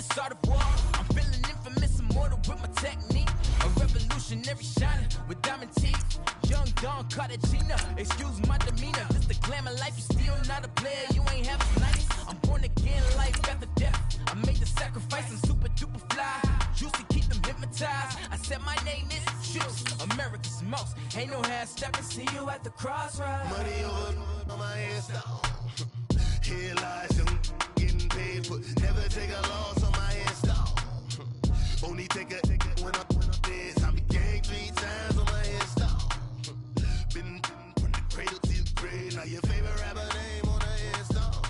this art of war. I'm feeling infamous, immortal with my technique. A revolutionary shining with diamond teeth. Young Don Cartagena, excuse my demeanor. This the glamour life, you still not a player, you ain't half as nice. I'm born again, life after death. I made the sacrifice, I'm super duper fly. Juicy, keep them hypnotized. I said my name is Juice, America's most. Ain't no half stepping, see you at the crossroads. Money over on my headstone. Here lies young, getting paid for. Never take a loss on my headstone. Only take a when I'm dead. I be gang 3 times on my headstone. Been from the cradle to the grave. Now your favorite rapper name on the headstone.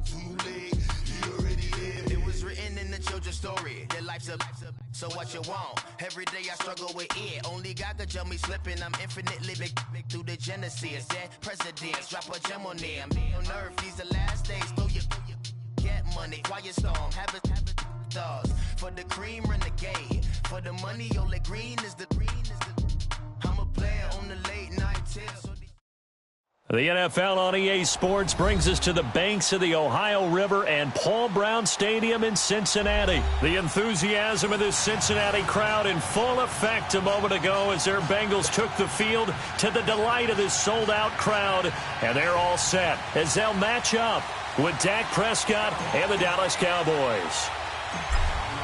Too late, you already there. It was written in the children's story. Their life's a so what you want? Every day I struggle with it. Only God could tell me slipping. I'm infinitely big through the genesis. Dead presidents, drop a gem on them. On earth, these the last days. Throw your get money, quiet storm. Have it stars. For the cream, renegade. For the money, only green is the. I'm a player on the late night tips. The NFL on EA Sports brings us to the banks of the Ohio River and Paul Brown Stadium in Cincinnati. The enthusiasm of this Cincinnati crowd in full effect a moment ago as their Bengals took the field to the delight of this sold-out crowd. And they're all set as they'll match up with Dak Prescott and the Dallas Cowboys.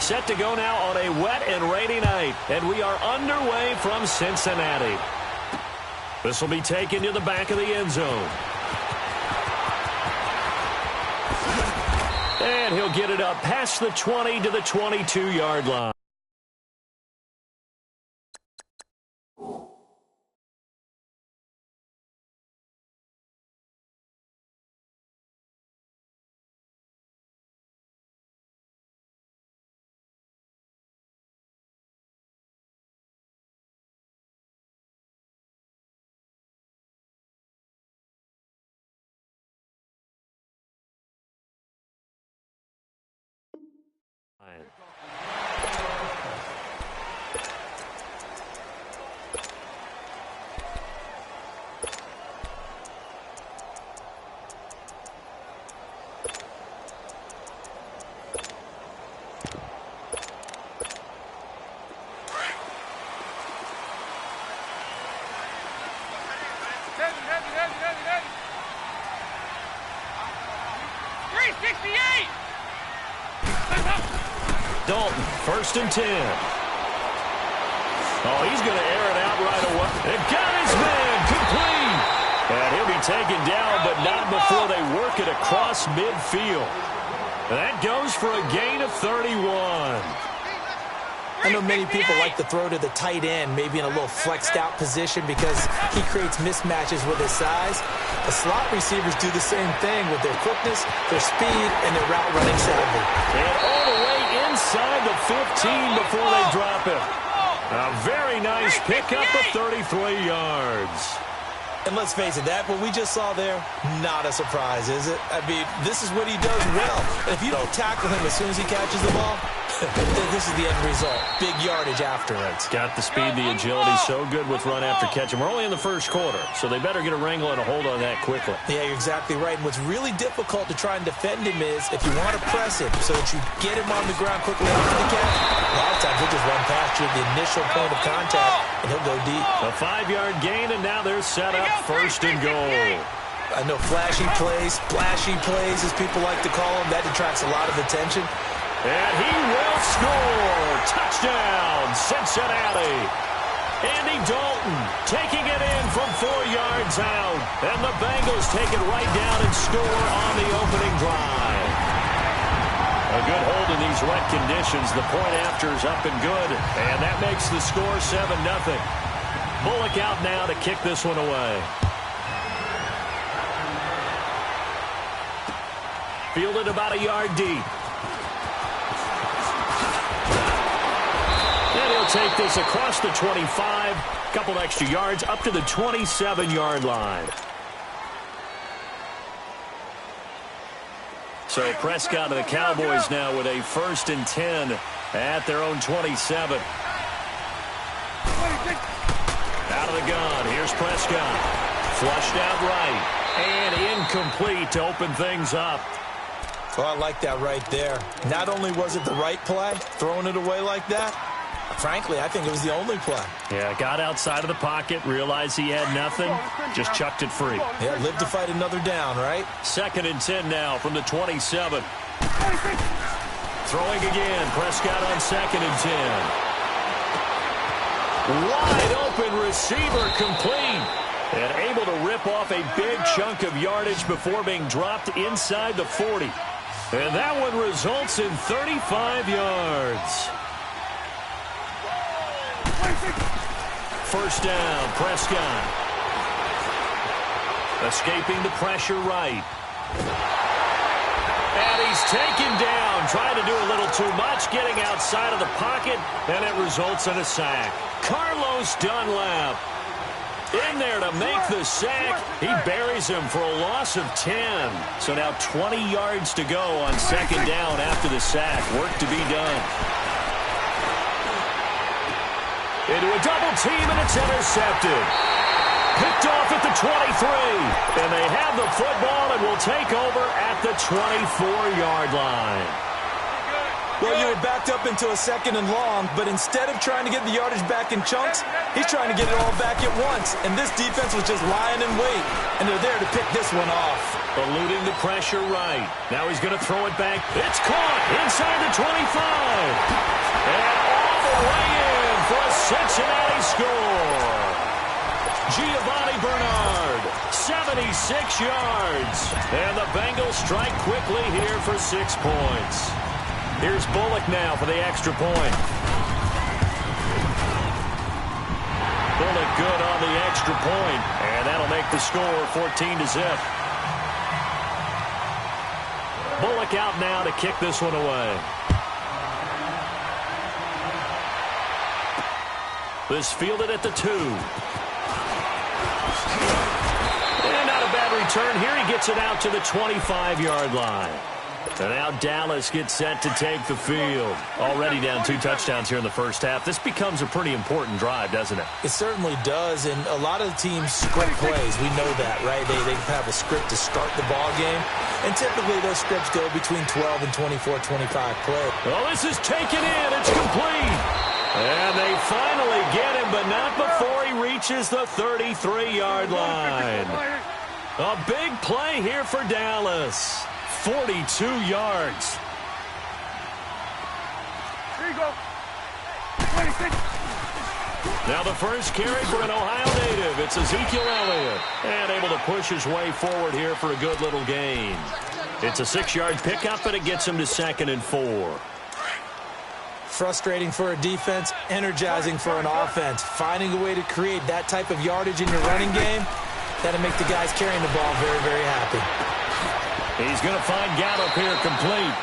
Set to go now on a wet and rainy night, and we are underway from Cincinnati. This will be taken to the back of the end zone. And he'll get it up past the 20 to the 22-yard line. Dalton, 1st and 10. Oh, he's going to air it out right away. And got his man complete. And he'll be taken down, but not before they work it across midfield. That goes for a gain of 31. I know many people like to throw to the tight end, maybe in a little flexed out position because he creates mismatches with his size. The slot receivers do the same thing with their quickness, their speed, and their route running savvy. And all the way inside the 15 before they drop it. A very nice pickup of 33 yards. And let's face it, that what we just saw there, not a surprise, is it? I mean, this is what he does well. And if you don't tackle him as soon as he catches the ball, this is the end result. Big yardage afterwards. Got the speed, the agility, so good with run after catch. And we're only in the first quarter, so they better get a wrangle and a hold on that quickly. Yeah, you're exactly right. And what's really difficult to try and defend him is if you want to press him so that you get him on the ground quickly after the catch, a lot of times he'll just run past you at the initial point of contact, and he'll go deep. A 5-yard gain, and now they're set up 1st and goal. I know flashy plays, splashy plays, as people like to call them. That attracts a lot of attention. And he will score. Touchdown, Cincinnati. Andy Dalton taking it in from 4 yards out. And the Bengals take it right down and score on the opening drive. A good hold in these wet conditions. The point after is up and good. And that makes the score 7-0. Bullock out now to kick this one away. Fielded about a yard deep. And he'll take this across the 25. Couple extra yards up to the 27-yard line. So Prescott and the Cowboys now with a 1st and 10 at their own 27. Out of the gun. Here's Prescott. Flushed out right. And incomplete to open things up. Oh, I like that right there. Not only was it the right play, throwing it away like that, frankly, I think it was the only play. Yeah, got outside of the pocket, realized he had nothing, just chucked it free. Yeah, live to fight another down, right? 2nd and 10 now from the 27. Throwing again, Prescott on 2nd and 10. Wide open receiver complete. And able to rip off a big chunk of yardage before being dropped inside the 40. And that one results in 35 yards. 1st down, Prescott. Escaping the pressure right. And he's taken down, trying to do a little too much, getting outside of the pocket, and it results in a sack. Carlos Dunlap in there to make the sack. He buries him for a loss of 10. So now 20 yards to go on 2nd down after the sack. Work to be done. Into a double team, and it's intercepted. Picked off at the 23. And they have the football and will take over at the 24-yard line. Well, you were backed up into a 2nd and long, but instead of trying to get the yardage back in chunks, he's trying to get it all back at once. And this defense was just lying in wait, and they're there to pick this one off. Eluding the pressure right. Now he's going to throw it back. It's caught inside the 25. And all the way in for a Cincinnati score. Giovanni Bernard, 76 yards. And the Bengals strike quickly here for 6 points. Here's Bullock now for the extra point. Bullock good on the extra point, and that'll make the score 14-0. Bullock out now to kick this one away. This fielded at the 2. And not a bad return here. He gets it out to the 25-yard line. And now Dallas gets set to take the field. Already down 2 touchdowns here in the first half. This becomes a pretty important drive, doesn't it? It certainly does, and a lot of the teams script plays. We know that, right? They have a script to start the ball game, and typically those scripts go between 12 and 24, 25 plays. Well, this is taken in. It's complete. And they finally get him, but not before he reaches the 33-yard line. A big play here for Dallas. 42 yards. Here you go. 26. Now the first carry for an Ohio native. It's Ezekiel Elliott. And able to push his way forward here for a good little gain. It's a 6-yard pickup, and it gets him to 2nd and 4. Frustrating for a defense, energizing for an offense. Finding a way to create that type of yardage in your running game, that'll make the guys carrying the ball very, very happy. He's going to find Gallup here complete.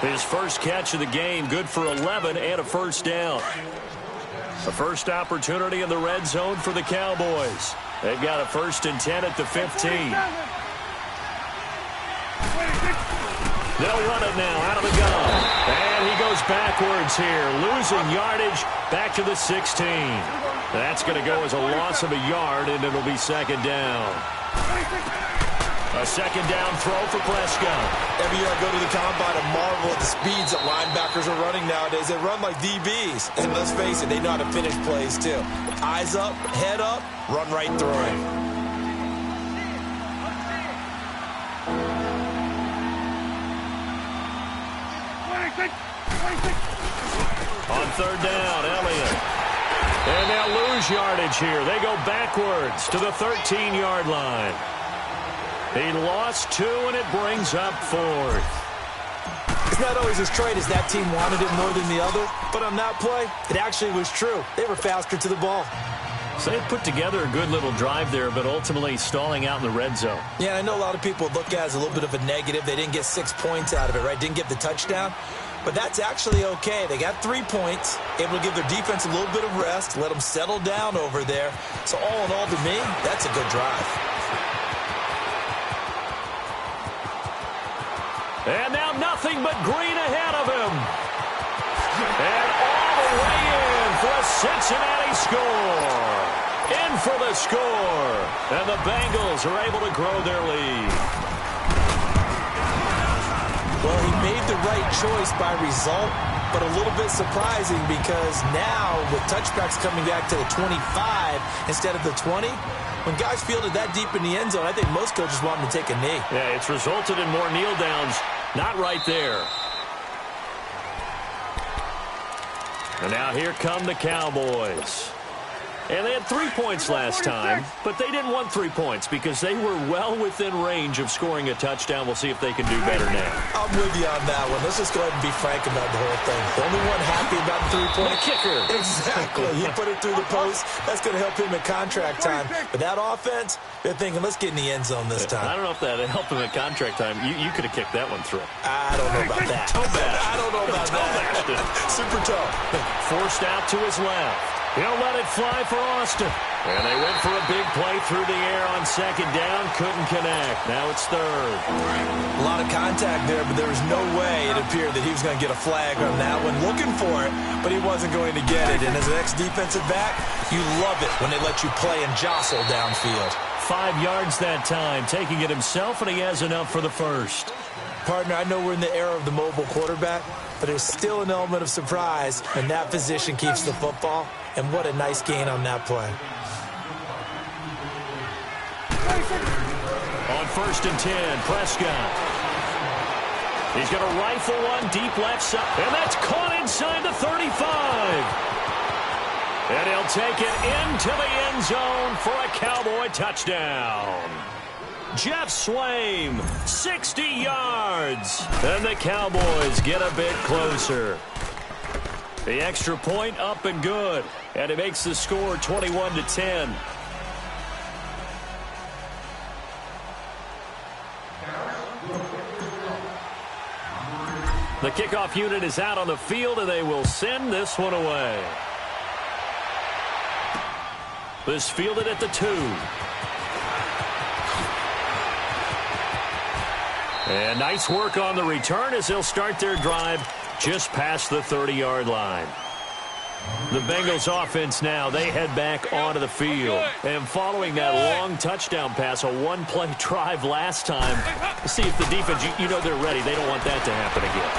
His first catch of the game, good for 11 and a 1st down. The first opportunity in the red zone for the Cowboys. They've got a 1st and 10 at the 15. They'll run it now out of the gun. And he goes backwards here, losing yardage back to the 16. That's going to go as a loss of a yard, and it'll be 2nd down. A 2nd down throw for Prescott. Every year I go to the combine and marvel at the speeds that linebackers are running nowadays. They run like DBs. And let's face it, they know how to finish plays too. Eyes up, head up, run right through it. On 3rd down, Elliott. And they'll lose yardage here. They go backwards to the 13-yard line. He lost 2, and it brings up 4th. It's not always as straight as that team wanted it more than the other, but on that play, it actually was true. They were faster to the ball. So they put together a good little drive there, but ultimately stalling out in the red zone. Yeah, I know a lot of people look at it as a little bit of a negative. They didn't get 6 points out of it, right? Didn't get the touchdown. But that's actually okay. They got 3 points, able to give their defense a little bit of rest, let them settle down over there. So all in all, to me, that's a good drive. And now nothing but green ahead of him. And all the way in for a Cincinnati score. In for the score. And the Bengals are able to grow their lead. Well, he made the right choice by result, but a little bit surprising because now with touchbacks coming back to the 25 instead of the 20, when guys fielded that deep in the end zone, I think most coaches want them to take a knee. Yeah, it's resulted in more kneel downs. Not right there. And now here come the Cowboys. And they had 3 points last time, but they didn't want 3 points because they were well within range of scoring a touchdown. We'll see if they can do better now. I'm with you on that one. Let's just go ahead and be frank about the whole thing. The only one happy about the 3-point kicker. Exactly. He put it through the post. That's going to help him at contract time. But that offense, they're thinking, let's get in the end zone this time. I don't know if that helped him at contract time. You could have kicked that one through. I don't know about that. I don't know about that. Super toe. Forced out to his left. He'll let it fly for Austin. And they went for a big play through the air on second down. Couldn't connect. Now it's third. A lot of contact there, but there was no way it appeared that he was going to get a flag on that one. Looking for it, but he wasn't going to get it. And as an ex-defensive back, you love it when they let you play and jostle downfield. 5 yards that time, taking it himself, and he has enough for the first. Partner, I know we're in the era of the mobile quarterback, but there's still an element of surprise when that position keeps the football. And what a nice gain on that play. On 1st and 10, Prescott. He's going to rifle one deep left side. And that's caught inside the 35. And he'll take it into the end zone for a Cowboy touchdown. Jeff Swaim, 60 yards. And the Cowboys get a bit closer. The extra point up and good. And it makes the score 21-10. The kickoff unit is out on the field, and they will send this one away. This fielded at the 2. And nice work on the return as they'll start their drive just past the 30-yard line. The Bengals offense now, they head back onto the field. And following that long touchdown pass, a one-play drive last time, see if the defense, you know they're ready. They don't want that to happen again.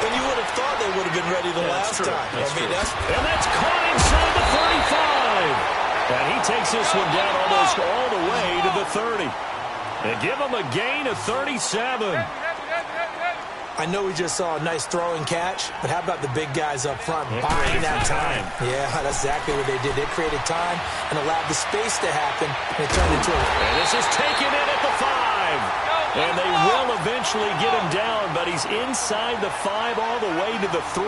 And you would have thought they would have been ready the last time. And that's caught inside the 35. And he takes this one down almost all the way to the 30. And give him a gain of 37. I know we just saw a nice throwing catch, but how about the big guys up front buying that time? Yeah, that's exactly what they did. They created time and allowed the space to happen, and it turned into a... And this is taken in at the 5. And they will eventually get him down, but he's inside the 5 all the way to the 3.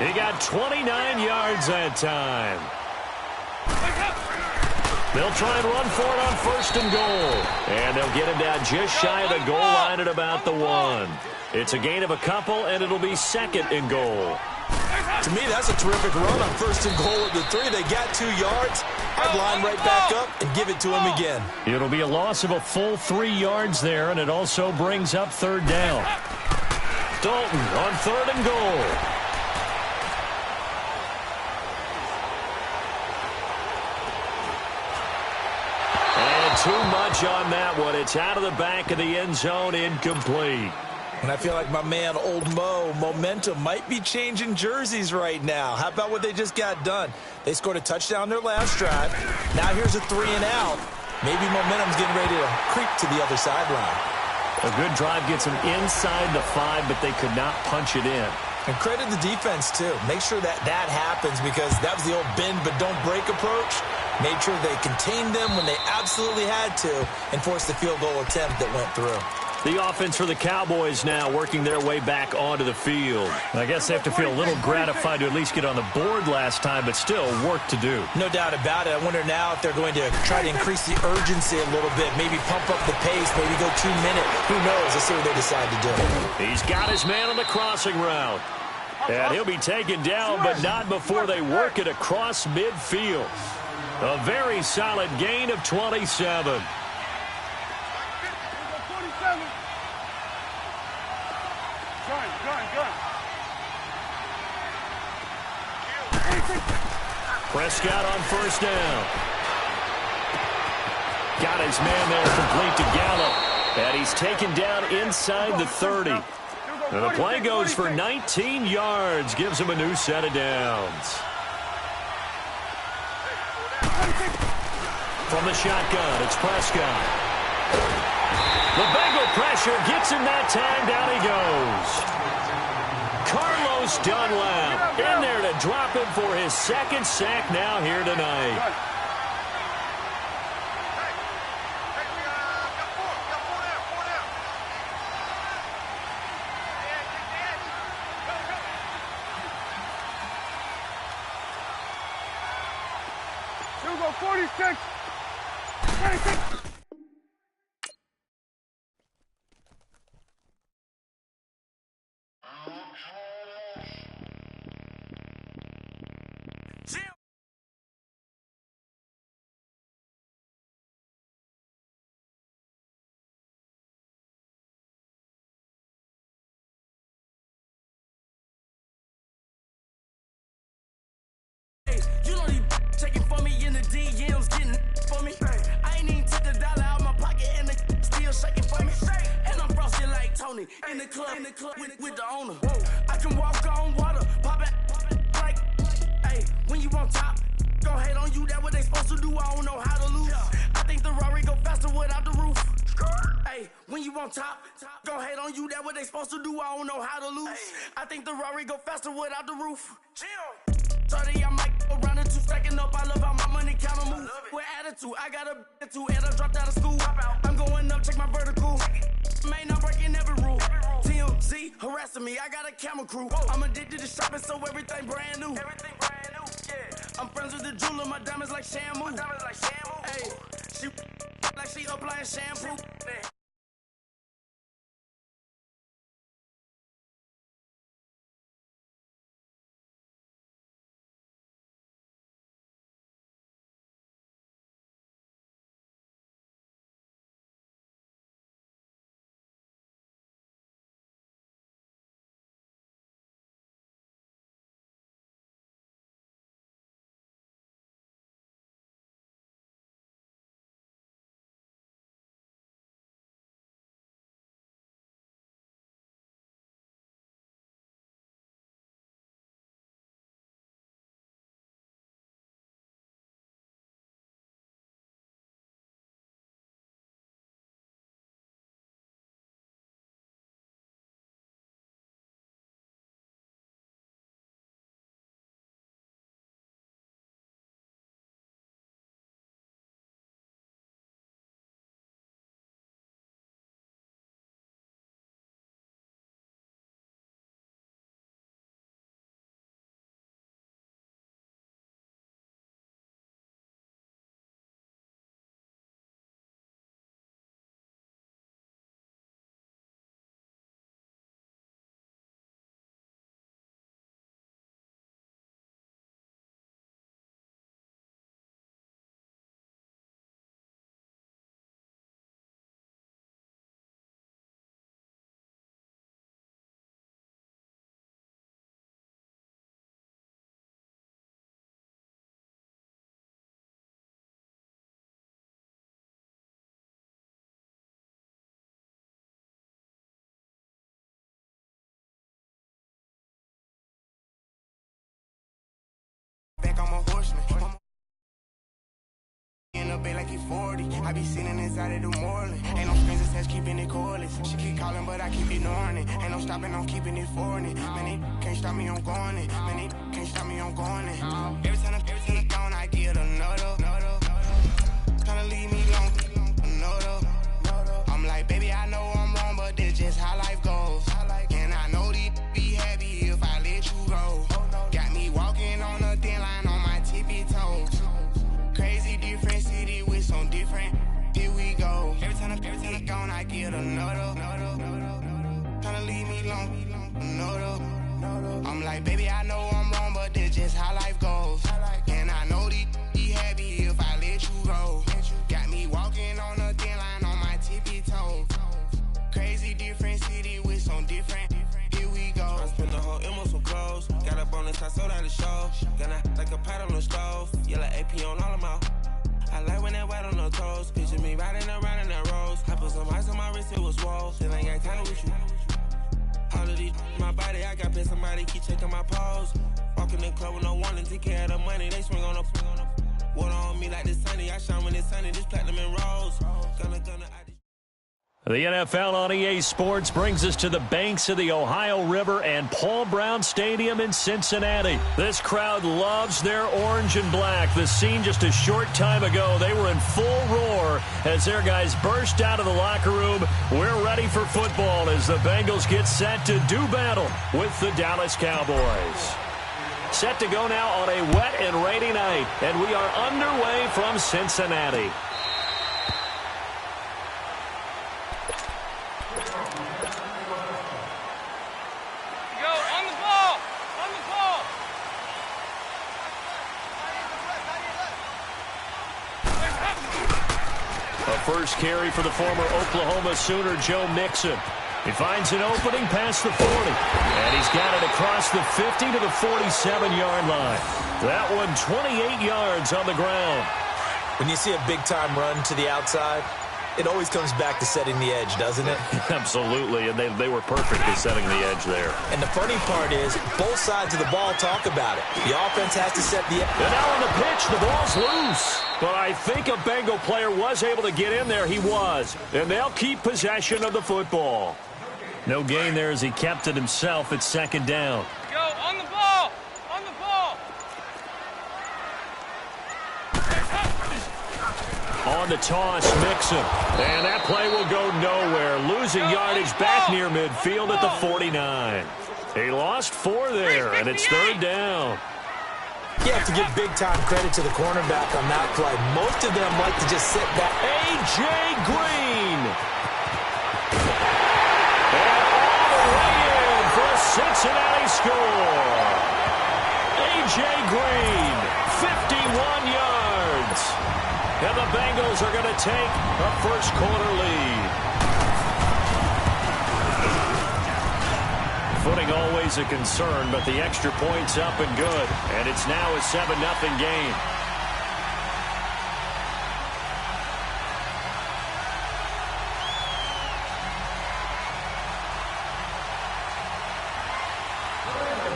He got 29 yards that time. They'll try and run for it on 1st and goal. And they'll get him down just shy of the goal line at about the 1. It's a gain of a couple, and it'll be 2nd and goal. To me, that's a terrific run on 1st and goal at the 3. They got 2 yards. I'd line right back up and give it to him again. It'll be a loss of a full 3 yards there, and it also brings up 3rd down. Dalton on 3rd and goal. Too much on that one. It's out of the back of the end zone, incomplete. And I feel like my man, Old Mo, momentum might be changing jerseys right now. How about what they just got done? They scored a touchdown their last drive. Now here's a 3 and out. Maybe momentum's getting ready to creep to the other sideline. A good drive gets them inside the 5, but they could not punch it in. And credit the defense, too. Make sure that happens because that was the old bend but don't break approach. Made sure they contained them when they absolutely had to and forced the field goal attempt that went through. The offense for the Cowboys now working their way back onto the field. I guess they have to feel a little gratified to at least get on the board last time, but still work to do. No doubt about it. I wonder now if they're going to try to increase the urgency a little bit, maybe pump up the pace, maybe go 2 minute. Who knows? Let's see what they decide to do. He's got his man on the crossing route. And he'll be taken down, but not before they work it across midfield. A very solid gain of 27. Prescott on 1st down. Got his man there complete to Gallup. And he's taken down inside the 30. And the play goes for 19 yards, gives him a new set of downs. From the shotgun, it's Prescott. The Bengal pressure gets him that time. Down he goes. Carlos Dunlap in there to drop him for his second sack now here tonight. Here we go, 46. 26. You don't need taking for me in the DMs, getting for me. I ain't even took a dollar out my pocket and the still shaking for me. And I'm frosted like Tony in the club with the owner. I can walk on water, pop it like, hey, when you on top, gon' hate on you, that what they supposed to do, I don't know how to lose. I think the Rari go faster without the roof. Hey, when you on top, gon' hate on you, that what they supposed to do, I don't know how to lose. I think the Rari go faster without the roof. Chill. 30, I might go around the two, stacking up. I love how my money counter move. With attitude, I got a attitude, and I dropped out of school. I'm going up, check my vertical. Man, I'm breaking every rule. TMZ harassing me, I got a camera crew. I'm addicted to shopping, so everything brand new. Yeah. I'm friends with the jeweler, my diamonds like Shamu. Hey, she like she applying shampoo. Back on my horseman. In the bay like he 40. I be sitting inside of the Moreland. Ain't no strings attached, keeping it cordless. She keep calling, but I keep ignoring it. Ain't no stopping, I'm keeping it foreign it. Man, they can't stop me, I'm going it. Man, they can't stop me, I'm going it. Every time I'm gone, I get another. Tryna leave me long, another. I'm like, baby, I know I'm wrong, but this just how life goes. And I know these be happy if I let you go. Got me walking on a thin line on my tippy toes. Crazy different city with some different. Here we go. Every time I'm gone, I get another. Tryna leave me long, another. I'm like, baby, I know I'm wrong, but this just how life goes. And I know these be happy if I let you go. Got me walking on a thin line on my tippy toes. Crazy different city with some different. Here we go. I spent the whole M on some clothes. Got up on the top, sold out the show. Gonna like a pot on the stove. Yellow AP on all of my. I like when that white on the toes. Picture me riding around in that rose. I put some ice on my wrist, it was swole. Still ain't got time with you. All of these IG my body, I got pissed, somebody keep checking my pose. Walking in the club with no warning, take care of the money, they swing on the water on me like this sunny, I shine when it's sunny, this platinum and rose. The NFL on EA Sports brings us to the banks of the Ohio River and Paul Brown Stadium in Cincinnati. This crowd loves their orange and black. The scene just a short time ago, they were in full roar as their guys burst out of the locker room. We're ready for football as the Bengals get set to do battle with the Dallas Cowboys. Set to go now on a wet and rainy night, and we are underway from Cincinnati. First carry for the former Oklahoma Sooner, Joe Mixon. He finds an opening past the 40. And he's got it across the 50 to the 47-yard line. That one 28 yards on the ground. When you see a big-time run to the outside, it always comes back to setting the edge, doesn't it? Absolutely, and they were perfect at setting the edge there. And the funny part is, both sides of the ball talk about it. The offense has to set the edge. And now on the pitch, the ball's loose. But I think a Bengal player was able to get in there. He was. And they'll keep possession of the football. No gain there as he kept it himself at second down. Go, on the ball! On the ball! On the toss, Mixon. And that play will go nowhere. Losing yardage back near midfield at the 49. He lost 4 there, and it's third down. You have to give big-time credit to the cornerback on that play. Most of them like to just sit back. A.J. Green. And all the way in for a Cincinnati score. A.J. Green, 51 yards. And the Bengals are going to take a first-quarter lead. Footing always a concern, but the extra point's up and good. And it's now a 7-0 game.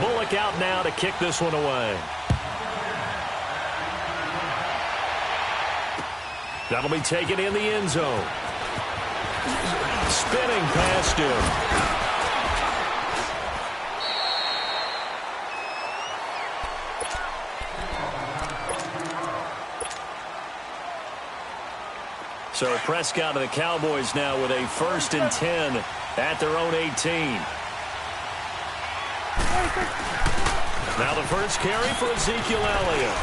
Bullock out now to kick this one away. That'll be taken in the end zone. Spinning past him. So Prescott and the Cowboys now with a 1st and 10 at their own 18. Now the first carry for Ezekiel Elliott.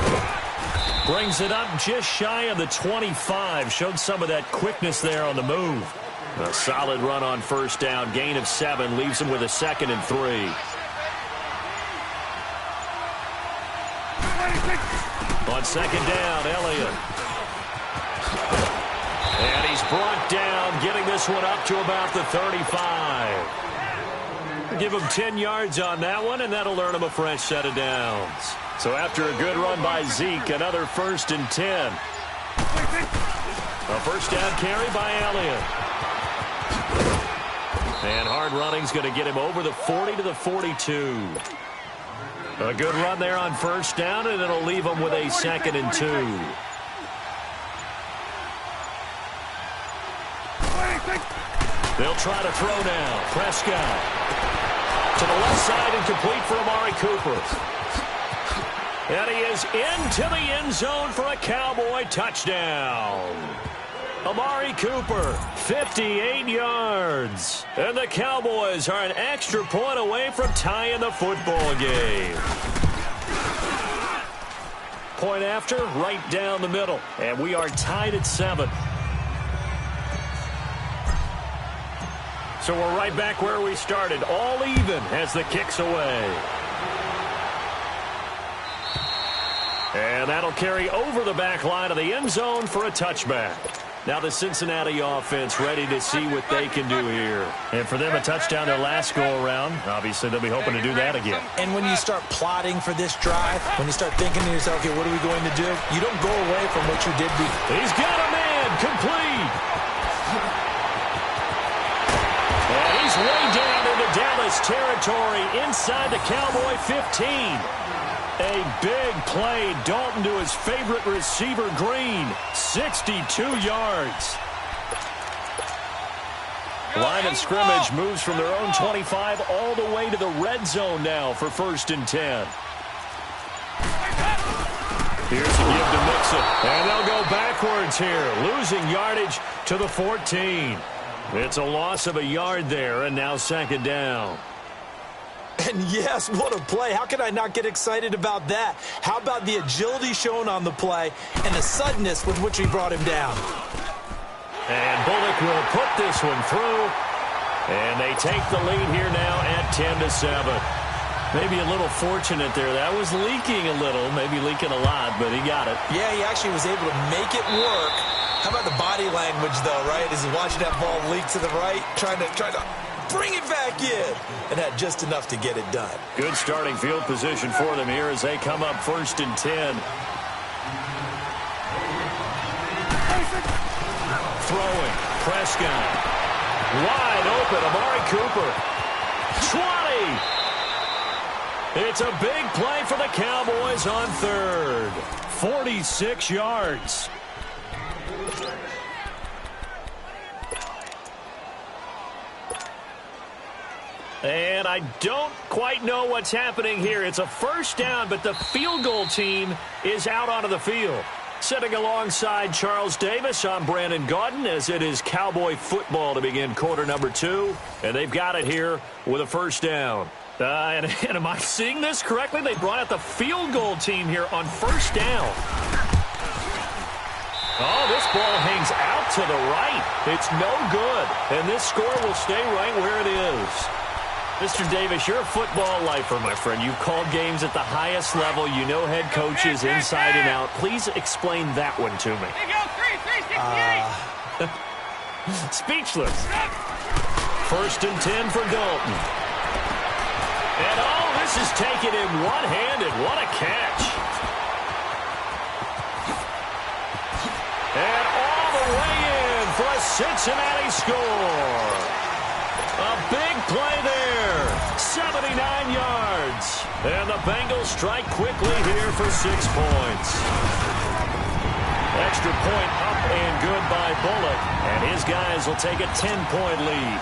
Brings it up just shy of the 25. Showed some of that quickness there on the move. A solid run on first down. Gain of 7. Leaves him with a 2nd and 3. On 2nd down, Elliott. And he's brought down, getting this one up to about the 35. Give him 10 yards on that one, and that'll earn him a fresh set of downs. So after a good run by Zeke, another 1st and 10. A first down carry by Elliott. And hard running's going to get him over the 40 to the 42. A good run there on first down, and it'll leave him with a 2nd and 2. They'll try to throw now. Prescott to the left side and complete for Amari Cooper. And he is into the end zone for a Cowboy touchdown. Amari Cooper, 58 yards. And the Cowboys are an extra point away from tying the football game. Point after, right down the middle. And we are tied at 7. So we're right back where we started, all even as the kick's away. And that'll carry over the back line of the end zone for a touchback. Now the Cincinnati offense ready to see what they can do here. And for them, a touchdown their last go-around. Obviously, they'll be hoping to do that again. And when you start plotting for this drive, when you start thinking to yourself, okay, what are we going to do? You don't go away from what you did before. He's got a man complete. And he's is way down into Dallas territory inside the Cowboy 15. A big play. Dalton to his favorite receiver, Green. 62 yards. Line of scrimmage moves from their own 25 all the way to the red zone now for 1st and 10. Here's a give to Mixon. And they'll go backwards here, losing yardage to the 14. It's a loss of a yard there, and now 2nd down. And yes, what a play. How can I not get excited about that? How about the agility shown on the play and the suddenness with which he brought him down? And Bullock will put this one through. And they take the lead here now at 10-7. Maybe a little fortunate there. That was leaking a little, maybe leaking a lot, but he got it. Yeah, he actually was able to make it work. How about the body language, though, right? As he's watching that ball leak to the right, trying to bring it back in, and had just enough to get it done. Good starting field position for them here as they come up 1st and 10. Throwing, Prescott. Wide open, Amari Cooper. 20! It's a big play for the Cowboys on 3rd. 46 yards. And I don't quite know what's happening here. It's a 1st down, but the field goal team is out onto the field. Sitting alongside Charles Davis, I'm Brandon Gaudin, as it is Cowboy football to begin quarter number 2. And they've got it here with a 1st down. And am I seeing this correctly? They brought out the field goal team here on 1st down. Oh, this ball hangs out to the right. It's no good. And this score will stay right where it is. Mr. Davis, you're a football lifer, my friend. You've called games at the highest level. You know head coaches inside and out. Please explain that one to me. Speechless. 1st and 10 for Dalton. And, oh, this is taken in one-handed. What a catch. And all the way in for a Cincinnati score. A big play there. 79 yards. And the Bengals strike quickly here for 6 points. Extra point up and good by Bullock. And his guys will take a 10-point lead.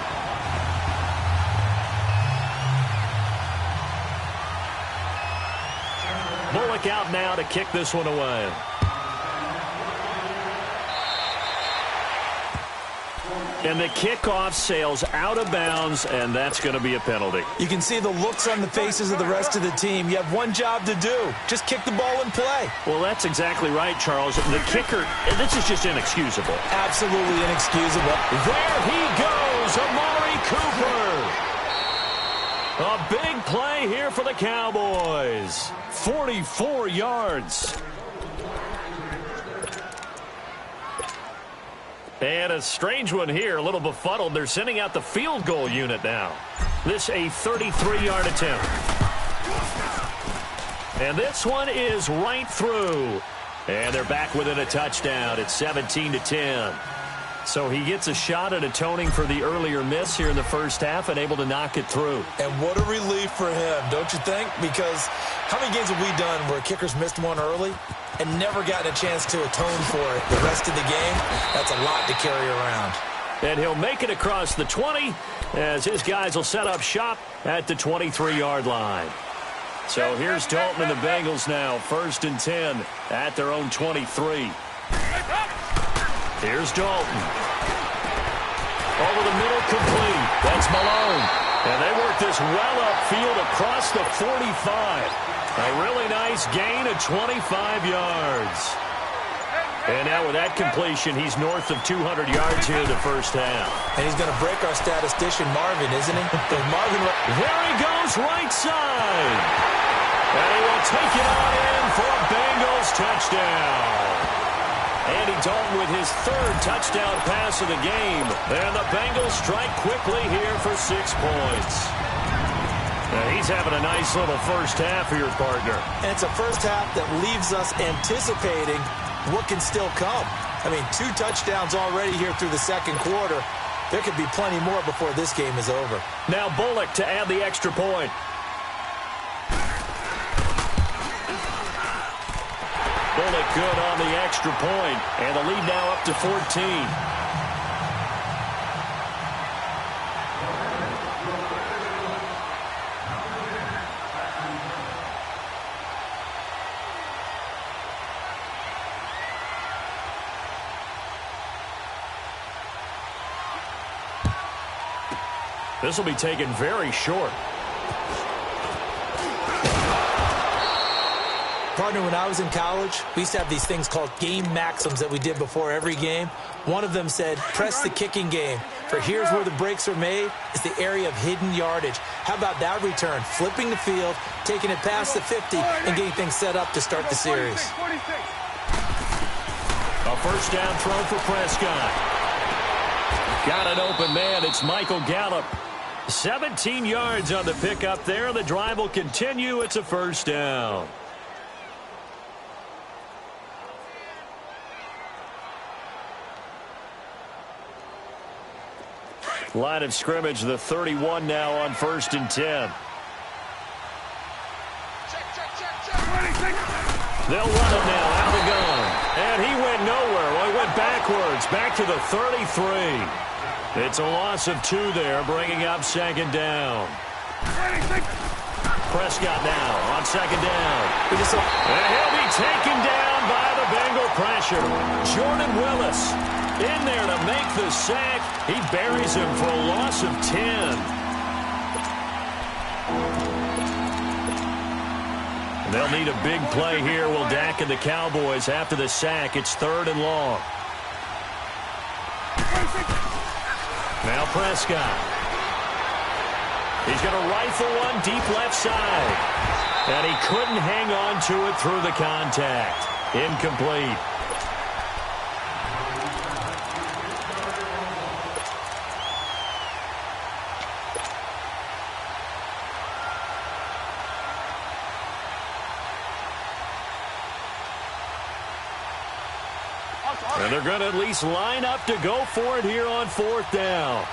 Bullock out now to kick this one away. And the kickoff sails out of bounds, and that's going to be a penalty. You can see the looks on the faces of the rest of the team. You have one job to do. Just kick the ball and play. Well, that's exactly right, Charles. The kicker, this is just inexcusable. Absolutely inexcusable. There he goes, Amari Cooper. A big play here for the Cowboys. 44 yards. And a strange one here, a little befuddled. They're sending out the field goal unit now. This a 33-yard attempt. And this one is right through. And they're back within a touchdown. It's 17-10. So he gets a shot at atoning for the earlier miss here in the first half and able to knock it through. And what a relief for him, don't you think? Because how many games have we done where kickers missed one early and never gotten a chance to atone for it the rest of the game? That's a lot to carry around. And he'll make it across the 20 as his guys will set up shop at the 23-yard line. So here's Dalton and the Bengals now, 1st and 10 at their own 23. Here's Dalton. Over the middle, complete. That's Malone. And they work this well upfield across the 45. A really nice gain of 25 yards. And now with that completion, he's north of 200 yards here in the first half. And he's going to break our statistician Marvin, isn't he? There he goes, right side. And he will take it on in for a Bengals touchdown. Andy Dalton with his 3rd touchdown pass of the game. And the Bengals strike quickly here for 6 points. Now he's having a nice little first half for your partner. And it's a first half that leaves us anticipating what can still come. I mean, 2 touchdowns already here through the second quarter. There could be plenty more before this game is over. Now Bullock to add the extra point. Bullock good on the extra point, and the lead now up to 14. This will be taken very short. Partner, when I was in college, we used to have these things called game maxims that we did before every game. One of them said, press the kicking game. For here's where the breaks are made. It's the area of hidden yardage. How about that return? Flipping the field, taking it past the 50, and getting things set up to start the series. A first down throw for Prescott. Got an open man. It's Michael Gallup. 17 yards on the pickup there. The drive will continue. It's a first down. Line of scrimmage, the 31 now on 1st and 10. They'll run it now out of the gun. And he went nowhere. Well, he went backwards, back to the 33. It's a loss of 2 there, bringing up 2nd down. Prescott now on 2nd down. And he'll be taken down by the Bengal pressure. Jordan Willis in there to make the sack. He buries him for a loss of 10. They'll need a big play here. Will Dak and the Cowboys after the sack. It's 3rd and long. Now Prescott. He's going to rifle one deep left side. And he couldn't hang on to it through the contact. Incomplete. And they're going to at least line up to go for it here on 4th down.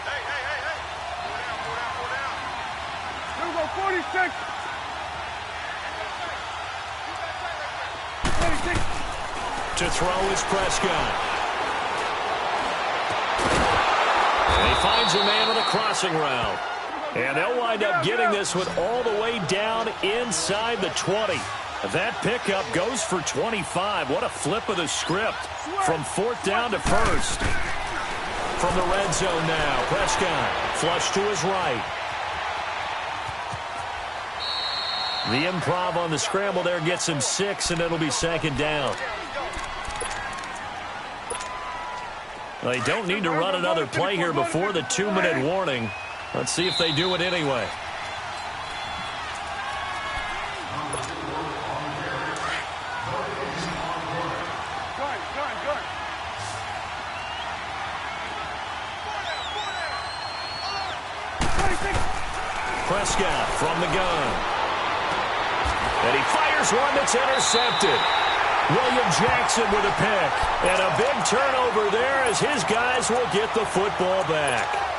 Hey. Here we go, 46. 46. To throw is Prescott. And he finds a man on the crossing route. And they'll wind up getting this one all the way down inside the 20. That pickup goes for 25. What a flip of the script from 4th down to 1st. From the red zone now, Prescott flush to his right. The improv on the scramble there gets him 6, and it'll be 2nd down. They don't need to run another play here before the 2-minute warning. Let's see if they do it anyway. Prescott from the gun. And he fires one that's intercepted. William Jackson with a pick. And a big turnover there as his guys will get the football back.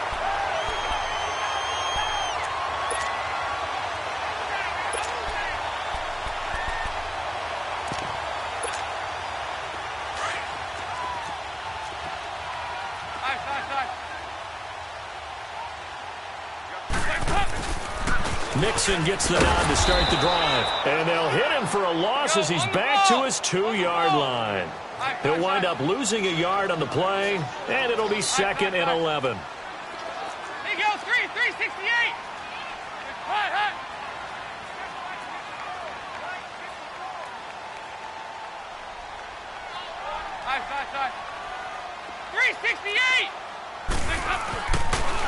Mixon gets the nod to start the drive. And they'll hit him for a loss as he's back to his 2-yard line. He'll wind up losing a yard on the play, and it'll be 2nd and 11. Hey, go, 368. Hot. 368.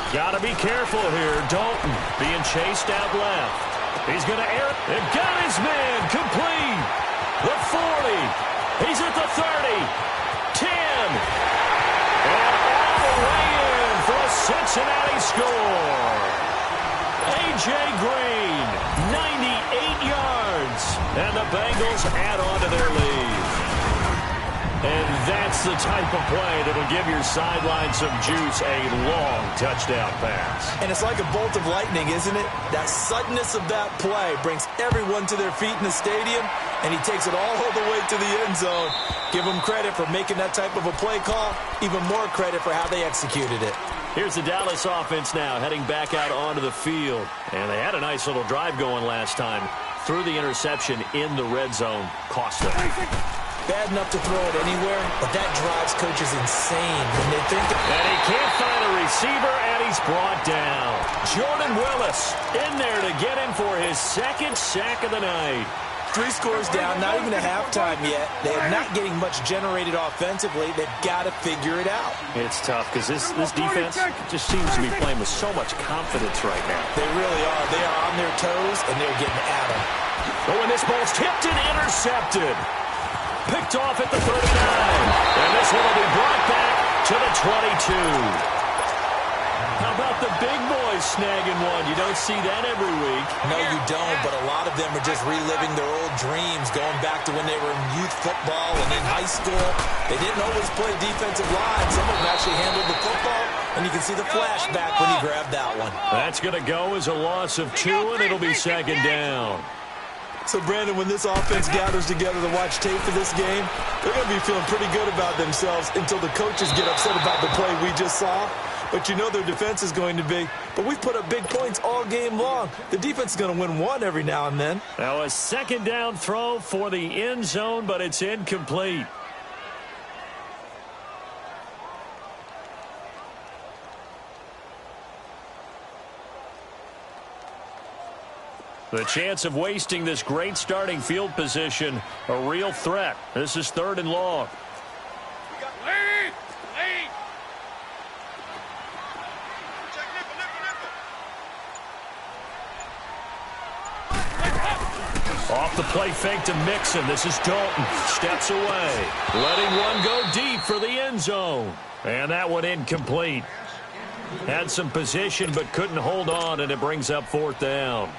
Got to be careful here. Dalton being chased out left. He's going to air it. And got his man complete. The 40. He's at the 30. 10. And all the way in for a Cincinnati score. A.J. Green, 98 yards. And the Bengals add on to their lead. And that's the type of play that'll give your sideline some juice, a long touchdown pass. And it's like a bolt of lightning, isn't it? That suddenness of that play brings everyone to their feet in the stadium, and he takes it all the way to the end zone. Give him credit for making that type of a play call, even more credit for how they executed it. Here's the Dallas offense now heading back out onto the field. And they had a nice little drive going last time. Threw the interception in the red zone. Cost them. Bad enough to throw it anywhere, but that drives coaches insane when they think. And he can't find a receiver, and he's brought down. Jordan Willis in there to get him for his second sack of the night. 3 scores down, not even a halftime yet. They are not getting much generated offensively. They've got to figure it out. It's tough because this defense just seems to be playing with so much confidence right now. They really are. They are on their toes, and they're getting at them. Oh, and this ball's tipped and intercepted. Picked off at the 39. And this one will be brought back to the 22. How about the big boys snagging one? You don't see that every week. No, you don't, but a lot of them are just reliving their old dreams, going back to when they were in youth football and in high school. They didn't always play defensive line. Some of them actually handled the football, and you can see the flashback when he grabbed that one. That's going to go as a loss of 2, and it'll be second down. So, Brandon, when this offense gathers together to watch tape for this game, they're going to be feeling pretty good about themselves until the coaches get upset about the play we just saw. But you know their defense is going to be. But we've put up big points all game long. The defense is going to win one every now and then. Now a second down throw for the end zone, but it's incomplete. The chance of wasting this great starting field position, a real threat. This is 3rd and long. Lead! Off the play fake to Mixon. This is Dalton. Steps away. Letting one go deep for the end zone. And that one incomplete. Had some position but couldn't hold on, and it brings up 4th down.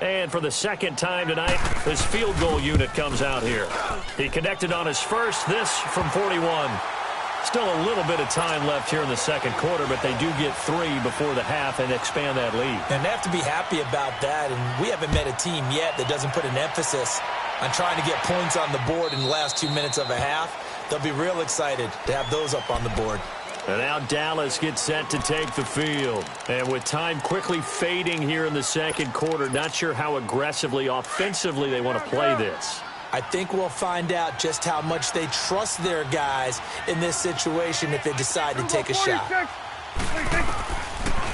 And for the second time tonight, this field goal unit comes out here. He connected on his first, this from 41. Still a little bit of time left here in the second quarter, but they do get 3 before the half and expand that lead. And they have to be happy about that, and we haven't met a team yet that doesn't put an emphasis on trying to get points on the board in the last 2 minutes of a half. They'll be real excited to have those up on the board. And now Dallas gets set to take the field. And with time quickly fading here in the second quarter, not sure how aggressively, offensively they want to play this. I think we'll find out just how much they trust their guys in this situation if they decide to take a shot.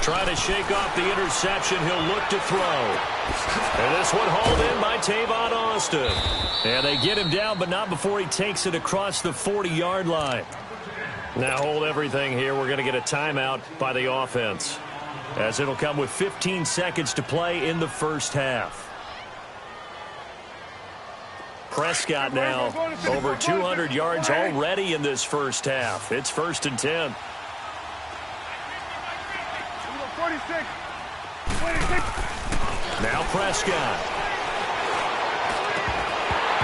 Trying to shake off the interception. He'll look to throw. And this one hauled in by Tavon Austin. And they get him down, but not before he takes it across the 40-yard line. Now hold everything here. We're going to get a timeout by the offense, as it'll come with 15 seconds to play in the first half. Prescott now over 200 yards already in this first half. It's 1st and 10. 46. Now Prescott.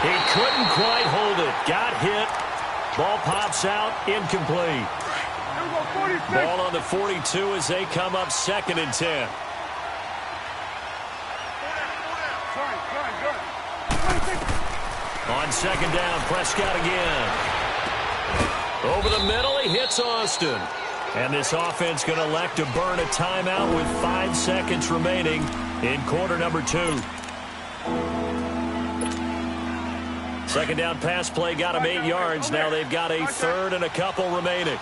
He couldn't quite hold it. Got hit. Ball pops out. Incomplete. Ball on the 42 as they come up 2nd and 10. On 2nd down, Prescott again. Over the middle, he hits Austin. And this offense going to elect to burn a timeout with 5 seconds remaining in quarter number 2. 2nd down pass play got him 8 yards. Now they've got a 3rd and a couple remaining.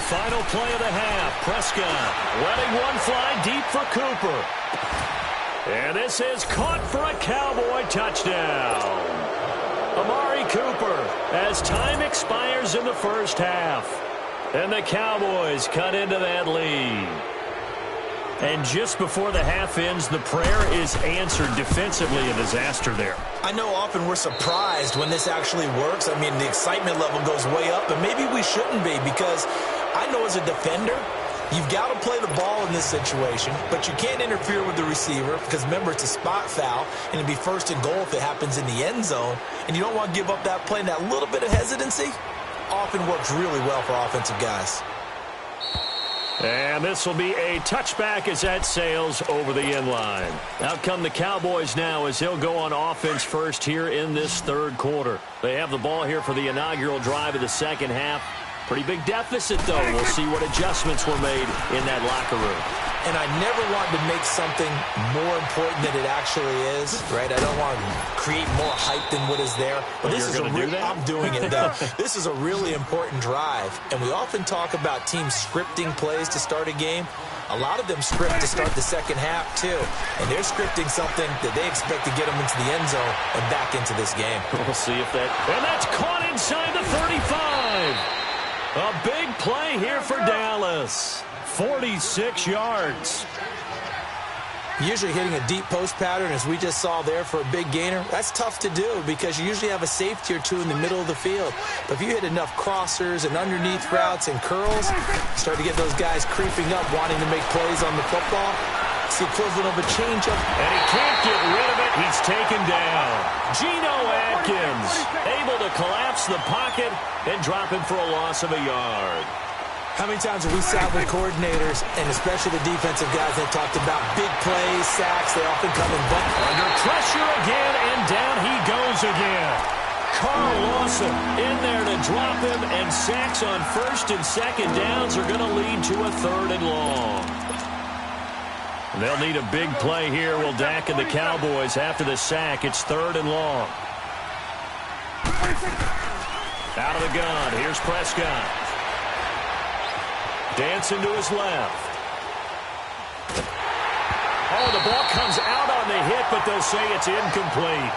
Final play of the half. Prescott letting one fly deep for Cooper. And this is caught for a Cowboy touchdown. Amari Cooper as time expires in the first half. And the Cowboys cut into that lead. And just before the half ends, the prayer is answered. Defensively, a disaster there. I know often we're surprised when this actually works. I mean, the excitement level goes way up, and maybe we shouldn't be, because I know as a defender, You've got to play the ball in this situation, but you can't interfere with the receiver because, remember, it's a spot foul, and it'd be first and goal if it happens in the end zone, and you don't want to give up that play, and that little bit of hesitancy often works really well for offensive guys. And this will be a touchback as that sails over the end line. Out come the Cowboys now as they'll go on offense first here in this third quarter. They have the ball here for the inaugural drive of the second half. Pretty big deficit, though. We'll see what adjustments were made in that locker room. And I never want to make something more important than it actually is, right? I don't want to create more hype than what is there. But this is I'm doing it, though. This is a really important drive. And we often talk about teams scripting plays to start a game. A lot of them script to start the second half, too. And they're scripting something that they expect to get them into the end zone and back into this game. We'll see if that... And that's caught inside the 35. A big play here for Dallas. 46 yards. Usually hitting a deep post pattern, as we just saw there, for a big gainer, that's tough to do because you usually have a safety or two in the middle of the field. But if you hit enough crossers and underneath routes and curls, start to get those guys creeping up, wanting to make plays on the football. It's the equivalent of a changeup. And he can't get rid of it. He's taken down. Geno Atkins able to collapse the pocket and drop him for a loss of a yard. How many times have we sat with coordinators, and especially the defensive guys, that talked about big plays, sacks, they often come in bunch. Under pressure again, and down he goes again. Carl Lawson in there to drop him, and sacks on first and second downs are going to lead to a third and long. They'll need a big play here. Will Dak and the Cowboys after the sack. It's third and long. Out of the gun. Here's Prescott. Dancing to his left. Oh, the ball comes out on the hit, but they'll say it's incomplete.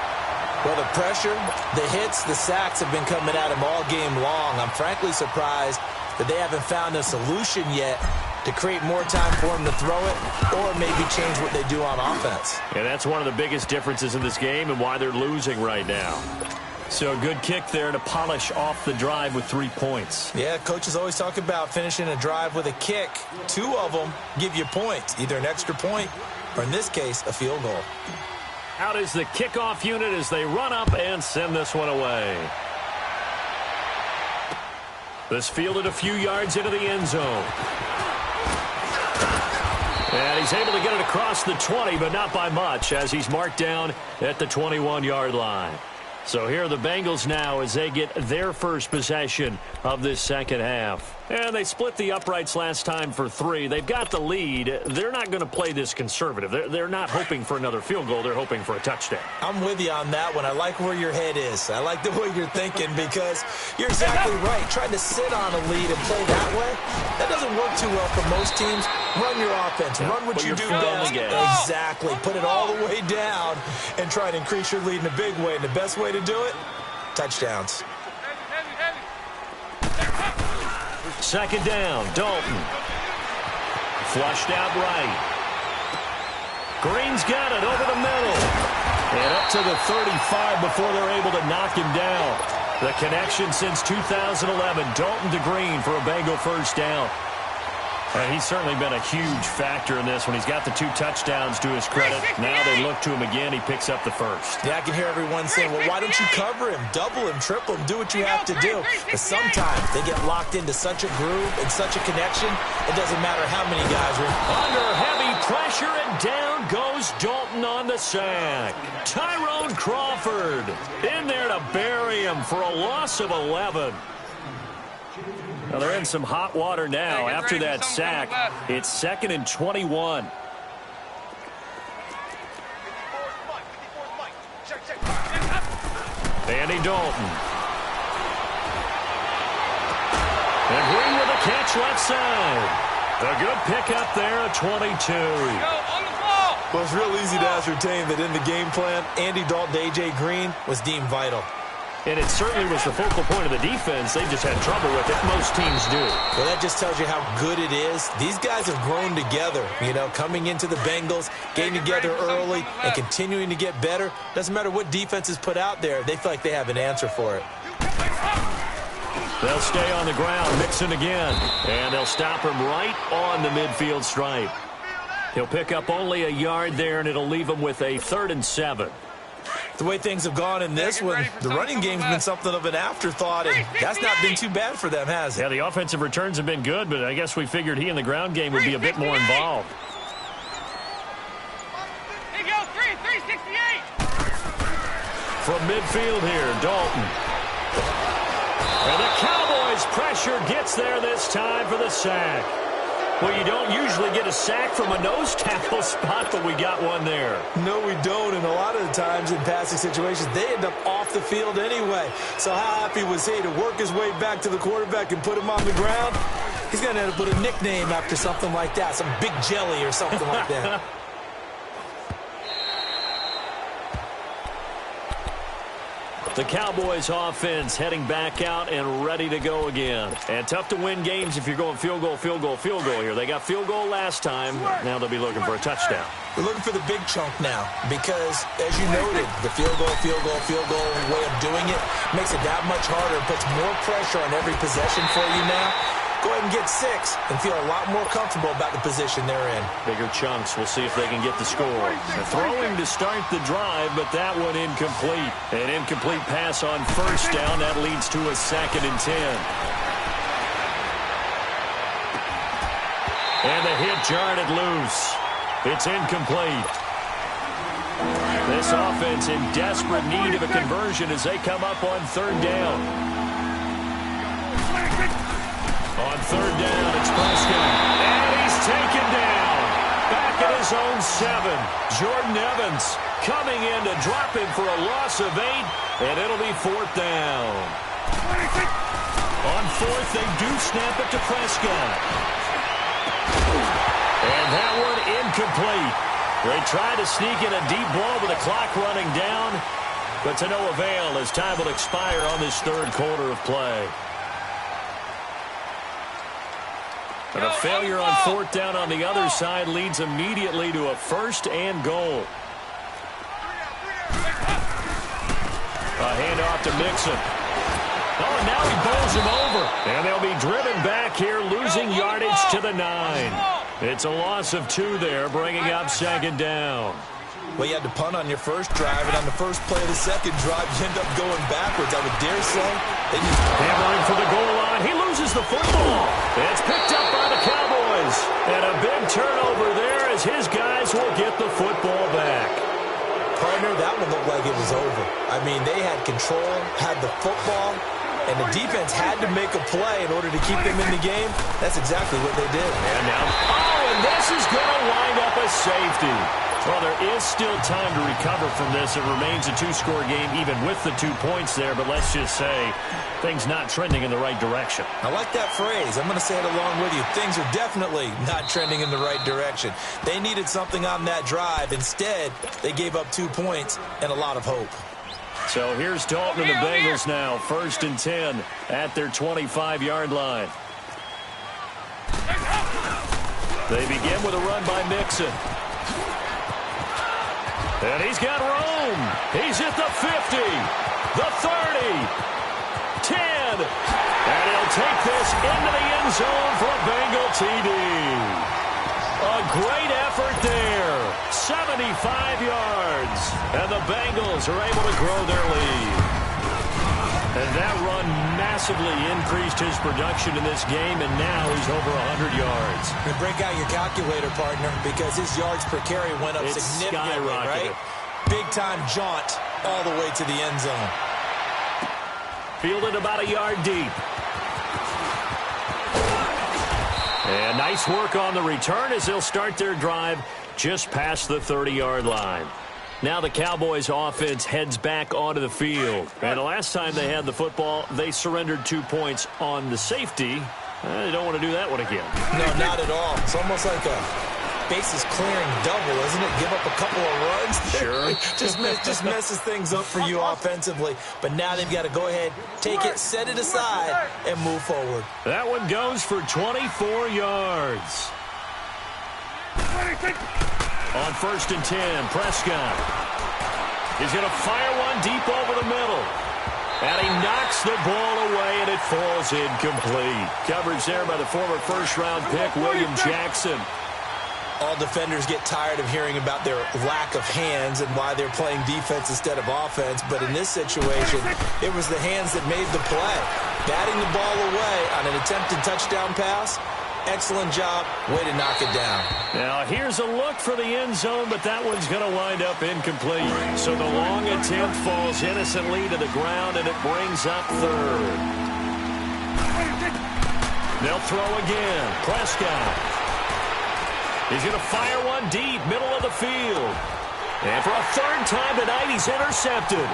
Well, the pressure, the hits, the sacks have been coming at him all game long. I'm frankly surprised that they haven't found a solution yet to create more time for him to throw it or maybe change what they do on offense. And that's one of the biggest differences in this game and why they're losing right now. So a good kick there to polish off the drive with 3 points. Yeah, coaches always talk about finishing a drive with a kick. 2 of them give you points, either an extra point or, in this case, a field goal. Out is the kickoff unit as they run up and send this one away. This fielded a few yards into the end zone. And he's able to get it across the 20, but not by much, as he's marked down at the 21-yard line. So here are the Bengals now as they get their first possession of this second half. And they split the uprights last time for 3. They've got the lead. They're not going to play this conservative. They're not hoping for another field goal. They're hoping for a touchdown. I'm with you on that one. I like where your head is. I like the way you're thinking because you're exactly right. Trying to sit on a lead and play that way, that doesn't work too well for most teams. Run your offense. Run what you do best. Exactly. Put it all the way down and try to increase your lead in a big way. And the best way to do it, touchdowns. Second down, Dalton. Flushed out right. Green's got it over the middle. And up to the 35 before they're able to knock him down. The connection since 2011, Dalton to Green for a Bengal first down. He's certainly been a huge factor in this when he's got the 2 touchdowns to his credit. Now they look to him again. He picks up the first. Yeah, I can hear everyone saying, well, why don't you cover him, double him, triple him, do what you have to do. But sometimes they get locked into such a groove and such a connection, it doesn't matter how many guys are under heavy pressure, and down goes Dalton on the sack. Tyrone Crawford in there to bury him for a loss of 11. Well, they're in some hot water now after that sack. It's 2nd and 21. Andy Dalton. And Green with a catch left side. A good pickup there at 22. Well, it's real easy to ascertain that in the game plan, Andy Dalton to A.J. Green was deemed vital. And it certainly was the focal point of the defense. They just had trouble with it. Most teams do. Well, that just tells you how good it is. These guys have grown together, coming into the Bengals, getting together early, and continuing to get better. Doesn't matter what defense is put out there. They feel like they have an answer for it. They'll stay on the ground, Mixon again. And they'll stop him right on the midfield stripe. He'll pick up only a yard there, and it'll leave him with a 3rd and 7. The way things have gone in this one, the running game's been something of an afterthought, and that's not been too bad for them, has it? Yeah, the offensive returns have been good, but I guess we figured he in the ground game would be a bit more involved. Here you go, 368. From midfield here, Dalton. And the Cowboys' pressure gets there this time for the sack. Well, you don't usually get a sack from a nose tackle spot, but we got one there. No, we don't, and a lot of the times in passing situations, they end up off the field anyway. So how happy was he to work his way back to the quarterback and put him on the ground? He's going to end up with a nickname after something like that, some Big Jelly or something like that. The Cowboys offense heading back out and ready to go again. And tough to win games if you're going field goal, field goal, field goal here. They got field goal last time. Now they'll be looking for a touchdown. They're looking for the big chunk now because, as you noted, the field goal way of doing it makes it that much harder. It puts more pressure on every possession for you now. Go ahead and get 6 and feel a lot more comfortable about the position they're in. Bigger chunks. We'll see if they can get the score. They're throwing to start the drive, but that one incomplete. An incomplete pass on 1st down. That leads to a 2nd and 10. And the hit jarred it loose. It's incomplete. This offense in desperate need of a conversion as they come up on 3rd down. On 3rd down, it's Prescott. And he's taken down. Back at his own 7. Jordan Evans coming in to drop him for a loss of 8. And it'll be 4th down. On 4th, they do snap it to Prescott. And that one incomplete. They tried to sneak in a deep ball with the clock running down. But to no avail as time will expire on this 3rd quarter of play. And a failure on 4th down on the other side leads immediately to a 1st and goal. A handoff to Mixon. Oh, and now he bowls him over. And they'll be driven back here, losing yardage to the 9. It's a loss of 2 there, bringing up 2nd down. Well, you had to punt on your first drive, and on the first play of the second drive, you end up going backwards. I would dare say they just hammering for the goal line. He loses the football. It's picked up by the Cowboys. And a big turnover there as his guys will get the football back. Partner, that one looked like it was over. I mean, they had control, had the football, and the defense had to make a play in order to keep them in the game. That's exactly what they did. And now, and this is going to wind up a safety. Well, there is still time to recover from this. It remains a 2-score game even with the 2 points there, but let's just say things not trending in the right direction. I like that phrase. I'm going to say it along with you. Things are definitely not trending in the right direction. They needed something on that drive. Instead, they gave up 2 points and a lot of hope. So here's Dalton and the Bengals now, 1st and 10 at their 25-yard line. They begin with a run by Mixon. And he's got room. He's at the 50, the 30, 10. And he'll take this into the end zone for a Bengal TD. A great effort there. 75 yards. And the Bengals are able to grow their lead. And that run massively increased his production in this game, and now he's over 100 yards. And break out your calculator, partner, because his yards per carry went up significantly, right? Big-time jaunt all the way to the end zone. Fielded about a yard deep. And nice work on the return as they'll start their drive just past the 30-yard line. Now the Cowboys offense heads back onto the field. And the last time they had the football, they surrendered 2 points on the safety. They don't want to do that one again. No, not at all. It's almost like a bases clearing double, isn't it? Give up a couple of runs. Sure. just messes things up for you offensively. But now they've got to go ahead, take it, set it aside, and move forward. That one goes for 24 yards. On 1st and 10, Prescott. He's going to fire one deep over the middle. And he knocks the ball away, and it falls incomplete. Coverage there by the former first-round pick, William Jackson. All defenders get tired of hearing about their lack of hands and why they're playing defense instead of offense. But in this situation, it was the hands that made the play. Batting the ball away on an attempted touchdown pass. Excellent job. Way to knock it down. Now, here's a look for the end zone, but that one's going to wind up incomplete. So the long attempt falls innocently to the ground, and it brings up third. They'll throw again. Prescott. He's going to fire one deep, middle of the field. And for a third time tonight, he's intercepted.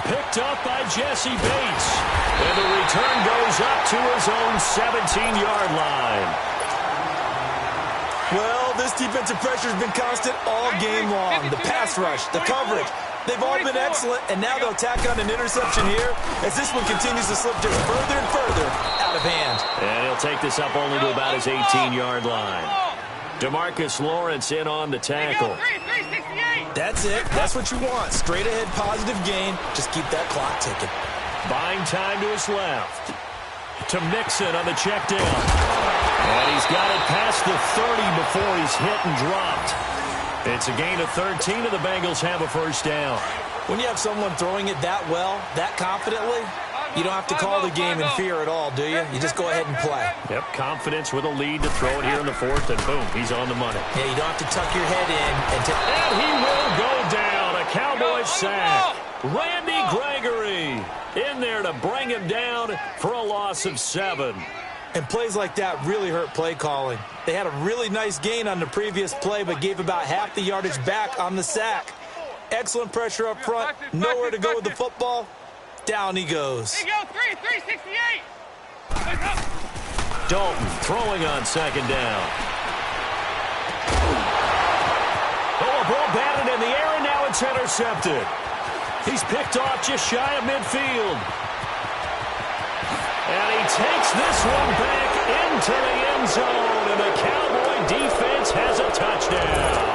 Picked up by Jesse Bates. And the return goes up to his own 17-yard line. Well, this defensive pressure has been constant all game long. The pass rush, the coverage, they've all been excellent, and now they'll tack on an interception here as this one continues to slip just further and further out of hand. And he'll take this up only to about his 18-yard line. DeMarcus Lawrence in on the tackle. That's it. That's what you want. Straight ahead positive gain. Just keep that clock ticking. Buying time to his left. To Mixon on the check down. And he's got it past the 30 before he's hit and dropped. It's a gain of 13, and the Bengals have a first down. When you have someone throwing it that well, that confidently, you don't have to call the game in fear at all, do you? You just go ahead and play. Yep, confidence with a lead to throw it here in the fourth, and boom, he's on the money. Yeah, you don't have to tuck your head in. And he will go down. A Cowboys sack. Randy Gregory in there to bring him down for a loss of 7. And plays like that really hurt play calling. They had a really nice gain on the previous play, but gave about half the yardage back on the sack. Excellent pressure up front. Nowhere to go with the football. Down he goes. He goes 368. Dalton throwing on second down. Oh, a ball batted in the air, and now it's intercepted. He's picked off just shy of midfield. And he takes this one back into the end zone, and the Cowboy defense has a touchdown.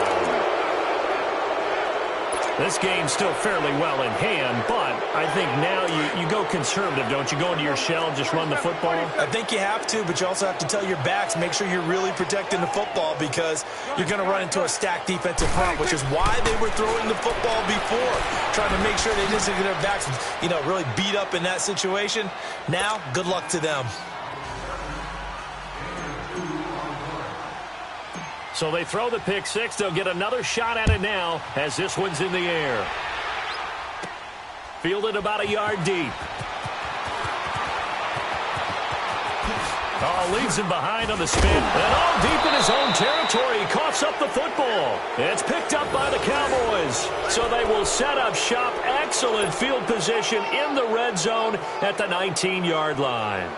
This game's still fairly well in hand, but I think now you go conservative, don't you? Go into your shell and just run the football? I think you have to, but you also have to tell your backs, make sure you're really protecting the football because you're going to run into a stacked defensive front, which is why they were throwing the football before, trying to make sure they didn't get their backs, really beat up in that situation. Now, good luck to them. So they throw the pick six. They'll get another shot at it now as this one's in the air. Fielded about a yard deep. Oh, leaves him behind on the spin. And all deep in his own territory. He coughs up the football. It's picked up by the Cowboys. So they will set up shop. Excellent field position in the red zone at the 19-yard line.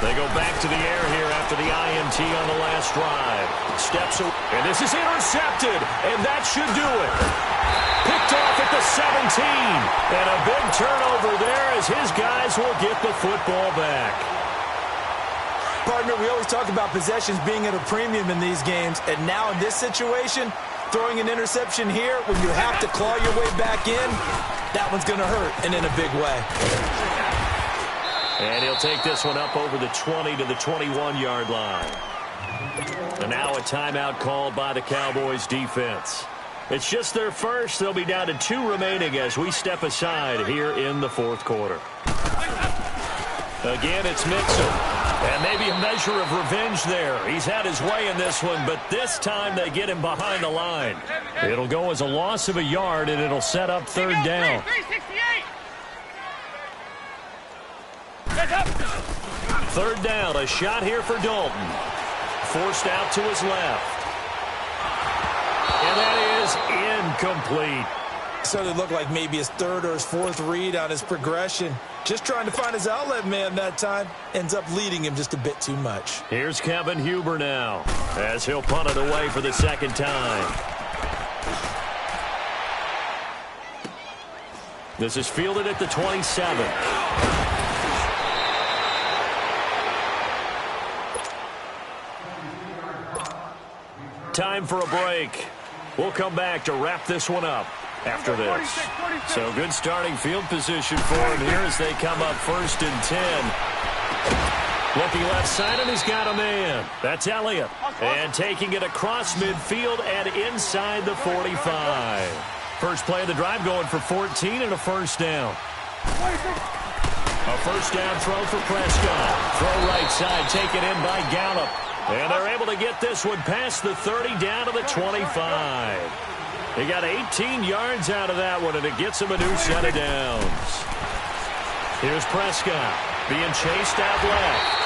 They go back to the air here after the INT on the last drive. Steps away, and this is intercepted, and that should do it. Picked off at the 17, and a big turnover there as his guys will get the football back. Partner, we always talk about possessions being at a premium in these games, and now in this situation, throwing an interception here when you have to claw your way back in, that one's going to hurt, and in a big way. And he'll take this one up over the 20 to the 21-yard line. And now a timeout called by the Cowboys defense. It's just their first. They'll be down to 2 remaining as we step aside here in the fourth quarter. Again, it's Mixon. And maybe a measure of revenge there. He's had his way in this one, but this time they get him behind the line. It'll go as a loss of a yard, and it'll set up third down. 368. Third down, a shot here for Dalton. Forced out to his left. And that is incomplete. So it looked like maybe his third or his fourth read on his progression. Just trying to find his outlet man that time. Ends up leading him just a bit too much. Here's Kevin Huber now as he'll punt it away for the second time. This is fielded at the 27. Time for a break. We'll come back to wrap this one up after this. So good starting field position for him here as they come up 1st and 10. Looking left side, and he's got a man. That's Elliott. And taking it across midfield and inside the 45. First play of the drive going for 14 and a first down. A first down throw for Prescott. Throw right side, taken in by Gallup. And they're able to get this one past the 30 down to the 25. They got 18 yards out of that one, and it gets them a new set of downs. Here's Prescott being chased out left.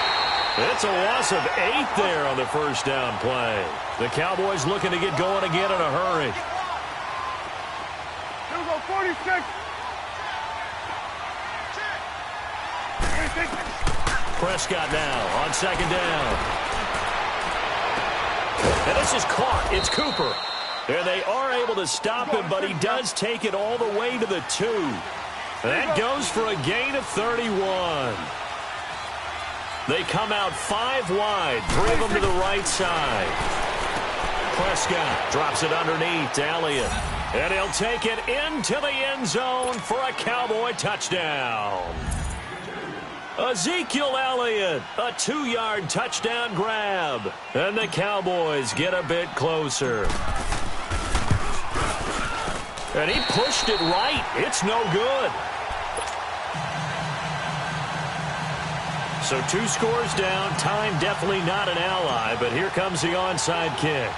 It's a loss of 8 there on the first down play. The Cowboys looking to get going again in a hurry. Here we go, 46. Prescott now on second down. And this is caught. It's Cooper. And they are able to stop him, but he does take it all the way to the 2. That goes for a gain of 31. They come out 5 wide, 3 of them to the right side. Prescott drops it underneath to Elliott. And he'll take it into the end zone for a Cowboy touchdown. Ezekiel Elliott, a 2-yard touchdown grab. And the Cowboys get a bit closer. And he pushed it right. It's no good. So 2 scores down. Time definitely not an ally, but here comes the onside kick.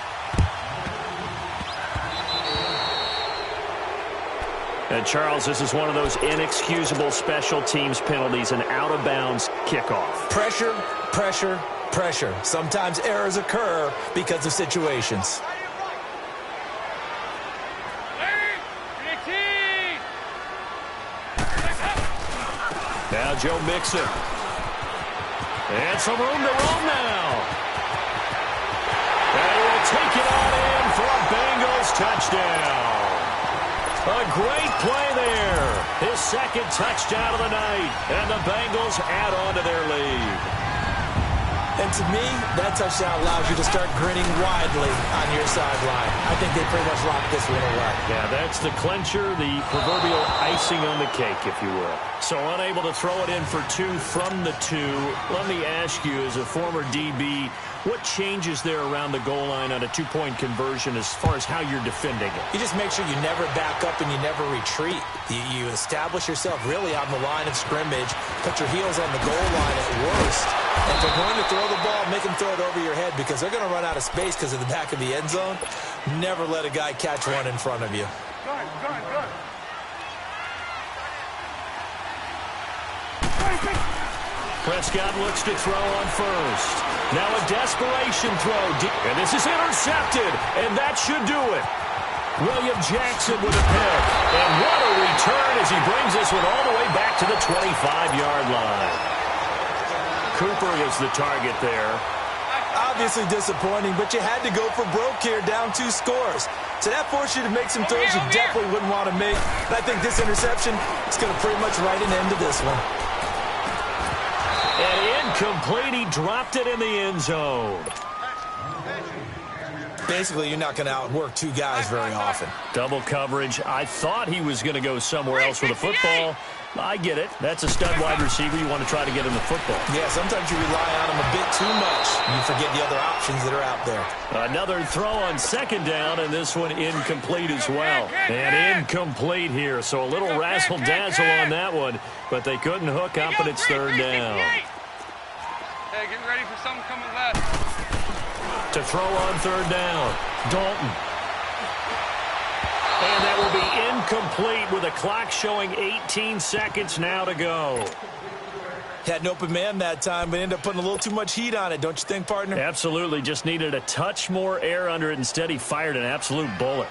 And, Charles, this is one of those inexcusable special teams penalties, an out-of-bounds kickoff. Pressure, pressure, pressure. Sometimes errors occur because of situations. Now Joe Mixon. And some room to roam now. And he will take it on in for a Bengals touchdown. A great play there. His second touchdown of the night. And the Bengals add on to their lead. And to me, that touchdown allows you to start grinning widely on your sideline. I think they pretty much locked this one away. Yeah, that's the clincher, the proverbial icing on the cake, if you will. So unable to throw it in for 2 from the 2. Let me ask you, as a former DB, what changes there around the goal line on a 2-point conversion as far as how you're defending it? You just make sure you never back up and you never retreat. You establish yourself really on the line of scrimmage, put your heels on the goal line at worst. And if they're going to throw the ball, make them throw it over your head because they're going to run out of space because of the back of the end zone. Never let a guy catch one in front of you. Good. Prescott looks to throw on first. Now a desperation throw. And this is intercepted. And that should do it. William Jackson with a pick. And what a return as he brings this one all the way back to the 25-yard line. Cooper was the target there. Obviously disappointing, but you had to go for broke here, down 2 scores. So that forced you to make some throws you definitely wouldn't want to make. And I think this interception is going to pretty much write an end to this one. And incomplete. He dropped it in the end zone. Basically, you're not going to outwork 2 guys very often. Double coverage. I thought he was going to go somewhere else with the football. I get it. That's a stud wide receiver. You want to try to get him the football. Yeah, sometimes you rely on him a bit too much. You forget the other options that are out there. Another throw on second down, and this one incomplete as well. And incomplete here, so a little razzle-dazzle on that one, but they couldn't hook up, and it's third down. Hey, get ready for something coming left. To throw on third down, Dalton. And that will be incomplete with the clock showing 18 seconds now to go. Had an open man that time, but ended up putting a little too much heat on it, don't you think, partner? Absolutely. Just needed a touch more air under it. Instead, he fired an absolute bullet.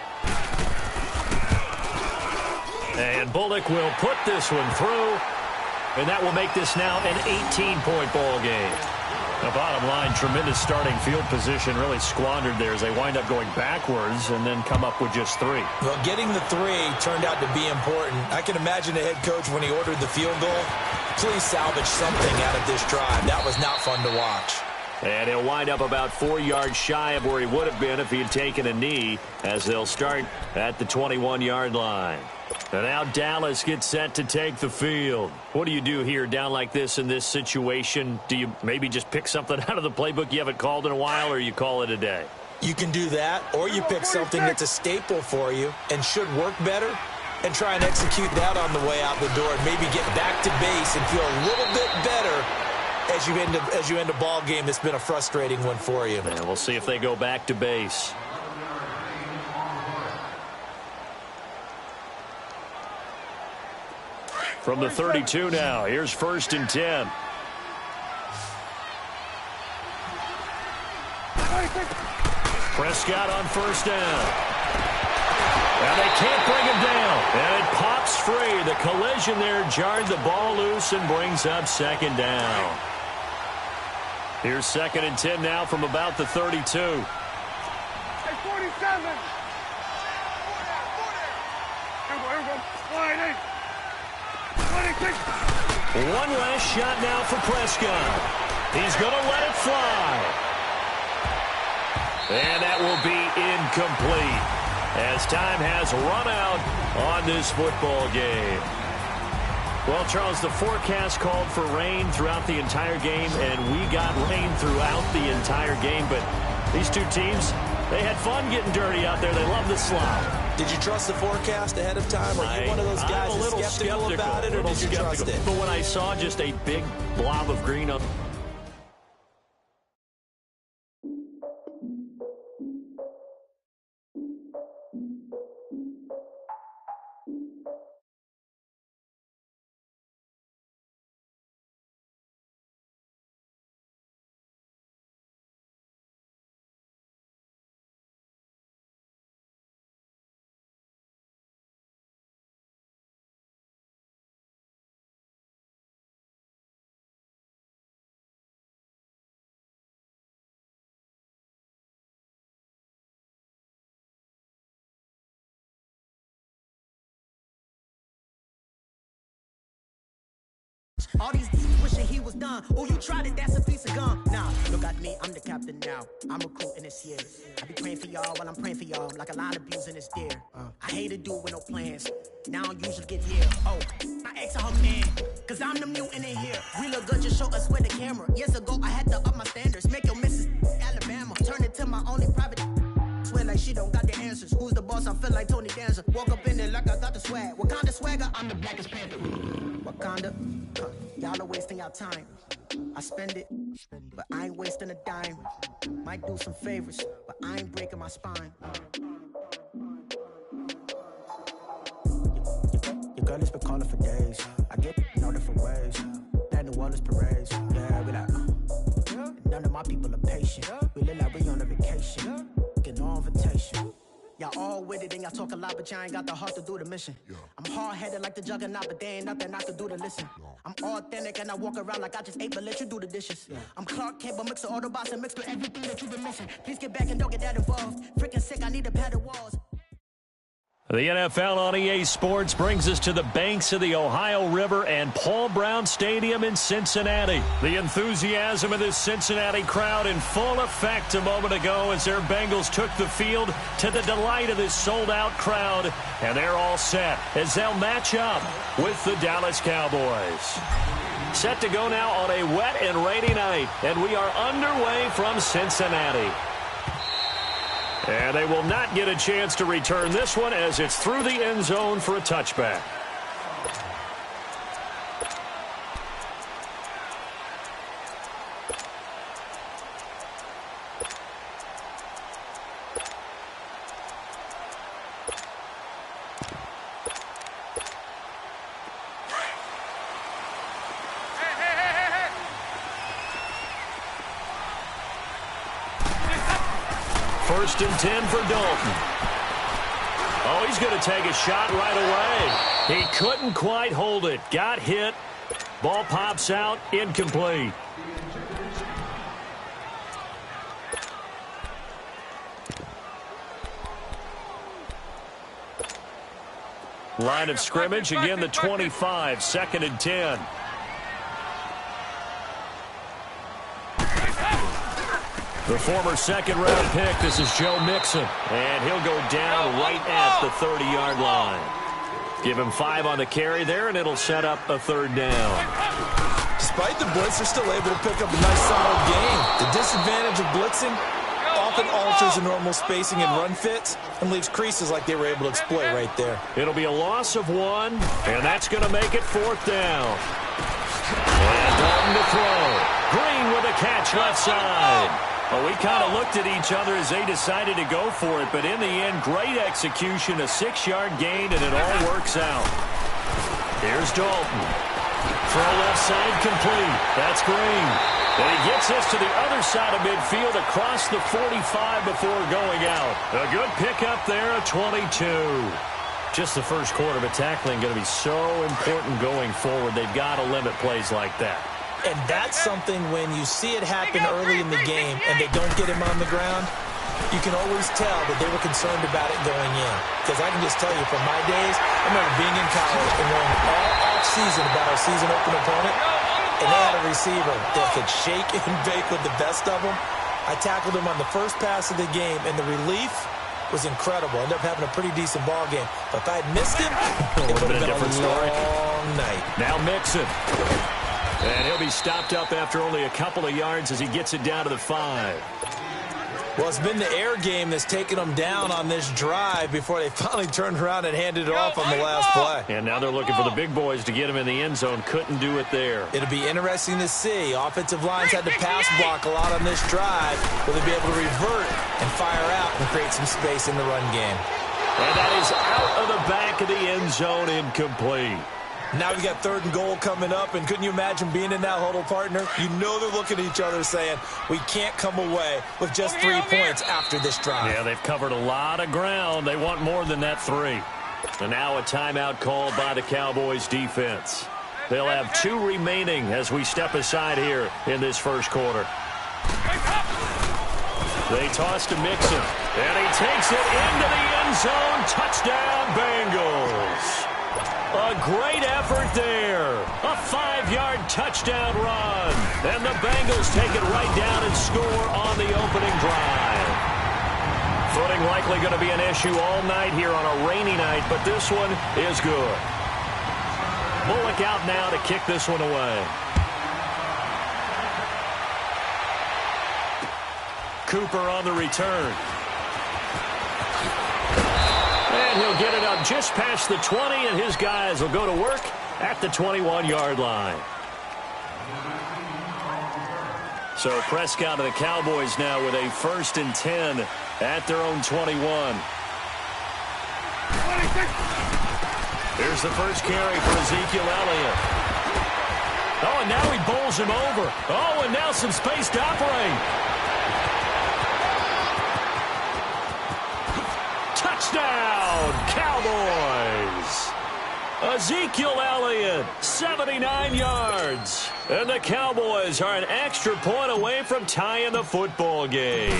And Bullock will put this one through. And that will make this now an 18-point ball game. The bottom line, tremendous starting field position, really squandered there as they wind up going backwards and then come up with just 3. Well, getting the 3 turned out to be important. I can imagine the head coach when he ordered the field goal. Please salvage something out of this drive. That was not fun to watch. And he'll wind up about 4 yards shy of where he would have been if he had taken a knee, as they'll start at the 21-yard line. And now Dallas gets set to take the field. What do you do here down like this in this situation? Do you maybe just pick something out of the playbook you haven't called in a while, or you call it a day? You can do that, or you pick something that's a staple for you and should work better and try and execute that on the way out the door and maybe get back to base and feel a little bit better as you end a ball game that's been a frustrating one for you. And we'll see if they go back to base. From the 32 now, here's 1st and 10. Prescott on 1st down. And they can't bring him down. And it pops free. The collision there jarred the ball loose and brings up 2nd down. Here's 2nd and 10 now from about the 32. Hey, 47. One last shot now for Prescott. He's going to let it fly. And that will be incomplete as time has run out on this football game. Well, Charles, the forecast called for rain throughout the entire game, and we got rain throughout the entire game. But these two teams, they had fun getting dirty out there. They love the slop. Did you trust the forecast ahead of time? Are you one of those guys that's skeptical about it, or did you trust it? But when I saw just a big blob of green up. All these wishing he was done. Oh, you tried it, that's a piece of gum. Nah, look at me, I'm the captain now. I'm recruiting this year. I be praying for y'all while I'm praying for y'all. Like a line of abusing this deer. I hate a dude with no plans. Now I usually get here. Oh, I asked her man, cause I'm the mutant in here. We look good, just show us where the camera. Years ago, I had to up my standards. Make your missus Alabama. Turn it to my only private. Swear like she don't got the answers. Who's the boss? I feel like Tony Danza. Walk up in there like I got the swag. What kind of swagger? I'm the blackest panther. Wakanda, y'all are wasting your time. I spend it, but I ain't wasting a dime. Might do some favors, but I ain't breaking my spine. Your girl has been calling for days. I get in all different ways. That New Orleans parades. Yeah, we like, none of my people are patient. We look like we on a vacation. Get no invitation. Y'all all with it and y'all talk a lot, but y'all ain't got the heart to do the mission. I'm hard-headed like the juggernaut, but there ain't nothing I can do to listen. I'm authentic and I walk around like I just ate, but let you do the dishes. I'm Clark Kent, but mix the Autobots and mix with everything that you've been missing. Please get back and don't get that involved. Freaking sick, I need a padded walls. The NFL on EA Sports brings us to the banks of the Ohio River and Paul Brown Stadium in Cincinnati. The enthusiasm of this Cincinnati crowd in full effect a moment ago as their Bengals took the field to the delight of this sold-out crowd. And they're all set as they'll match up with the Dallas Cowboys. Set to go now on a wet and rainy night, and we are underway from Cincinnati. And they will not get a chance to return this one as it's through the end zone for a touchback. First and 10 for Dalton. Oh, he's going to take a shot right away. He couldn't quite hold it. Got hit. Ball pops out. Incomplete. Line of scrimmage, again the 25, 2nd and 10. The former second-round pick, this is Joe Mixon. And he'll go down right at the 30-yard line. Give him 5 on the carry there, and it'll set up a third down. Despite the blitz, they're still able to pick up a nice solid gain. The disadvantage of blitzing often alters the normal spacing and run fits and leaves creases like they were able to exploit right there. It'll be a loss of 1, and that's going to make it 4th down. And Dalton to throw. Green with a catch left side. Well, we kind of looked at each other as they decided to go for it, but in the end, great execution, a 6-yard gain, and it all works out. Here's Dalton. Throw left side complete. That's Green. And he gets this to the other side of midfield across the 45 before going out. A good pickup there, a 22. Just the first quarter, but tackling going to be so important going forward. They've got to limit plays like that. And that's something when you see it happen early in the game and they don't get him on the ground, you can always tell that they were concerned about it going in. Because I can just tell you from my days, I remember being in college and learning all off-season about our season-open opponent, and they had a receiver that could shake and bake with the best of them. I tackled him on the first pass of the game, and the relief was incredible. Ended up having a pretty decent ball game. But if I had missed him, it would have been a different story. Long night. Now Mixon. And he'll be stopped up after only a couple of yards as he gets it down to the 5. Well, it's been the air game that's taken them down on this drive before they finally turned around and handed it off on the last play. And now they're looking for the big boys to get him in the end zone. Couldn't do it there. It'll be interesting to see. Offensive lines had to pass block a lot on this drive. Will they be able to revert and fire out and create some space in the run game? And that is out of the back of the end zone, incomplete. Now we got 3rd and goal coming up, and couldn't you imagine being in that huddle, partner? You know they're looking at each other saying, we can't come away with just 3 points after this drive. Yeah, they've covered a lot of ground. They want more than that 3. And now a timeout called by the Cowboys defense. They'll have 2 remaining as we step aside here in this first quarter. They toss to Mixon, and he takes it into the end zone. Touchdown, Bengals. A great effort there. A 5-yard touchdown run. And the Bengals take it right down and score on the opening drive. Footing likely going to be an issue all night here on a rainy night, but this one is good. Bullock out now to kick this one away. Cooper on the return. And he'll get it up just past the 20, and his guys will go to work at the 21-yard line. So Prescott and the Cowboys now with a 1st and 10 at their own 21. Here's the first carry for Ezekiel Elliott. Oh, and now he bowls him over. Oh, and now some space to operate. Touchdown, Cowboys! Ezekiel Elliott, 79 yards. And the Cowboys are an extra point away from tying the football game.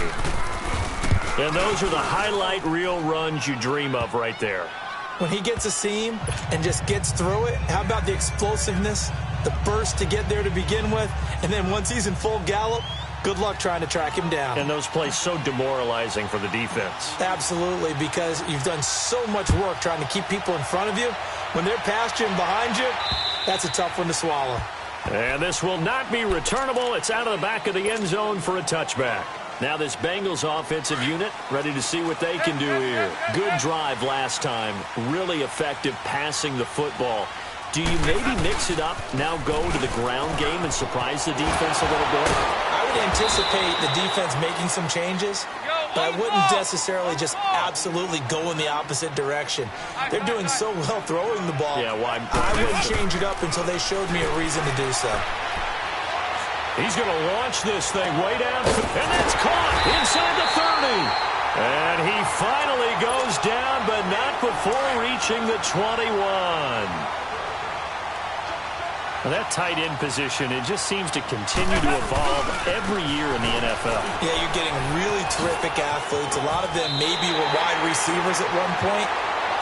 And those are the highlight reel runs you dream of right there. When he gets a seam and just gets through it, how about the explosiveness, the burst to get there to begin with, and then once he's in full gallop, good luck trying to track him down. And those plays so demoralizing for the defense. Absolutely, because you've done so much work trying to keep people in front of you. When they're past you and behind you, that's a tough one to swallow. And this will not be returnable. It's out of the back of the end zone for a touchback. Now this Bengals offensive unit ready to see what they can do here. Good drive last time. Really effective passing the football. Do you maybe mix it up, now go to the ground game and surprise the defense a little bit? I would anticipate the defense making some changes, but I wouldn't necessarily just absolutely go in the opposite direction. They're doing so well throwing the ball. Yeah, well, I wouldn't change it up until they showed me a reason to do so. He's going to launch this thing way down, and that's caught inside the 30. And he finally goes down, but not before reaching the 21. Well, that tight end position, it just seems to continue to evolve every year in the NFL. Yeah, you're getting really terrific athletes. A lot of them maybe were wide receivers at one point.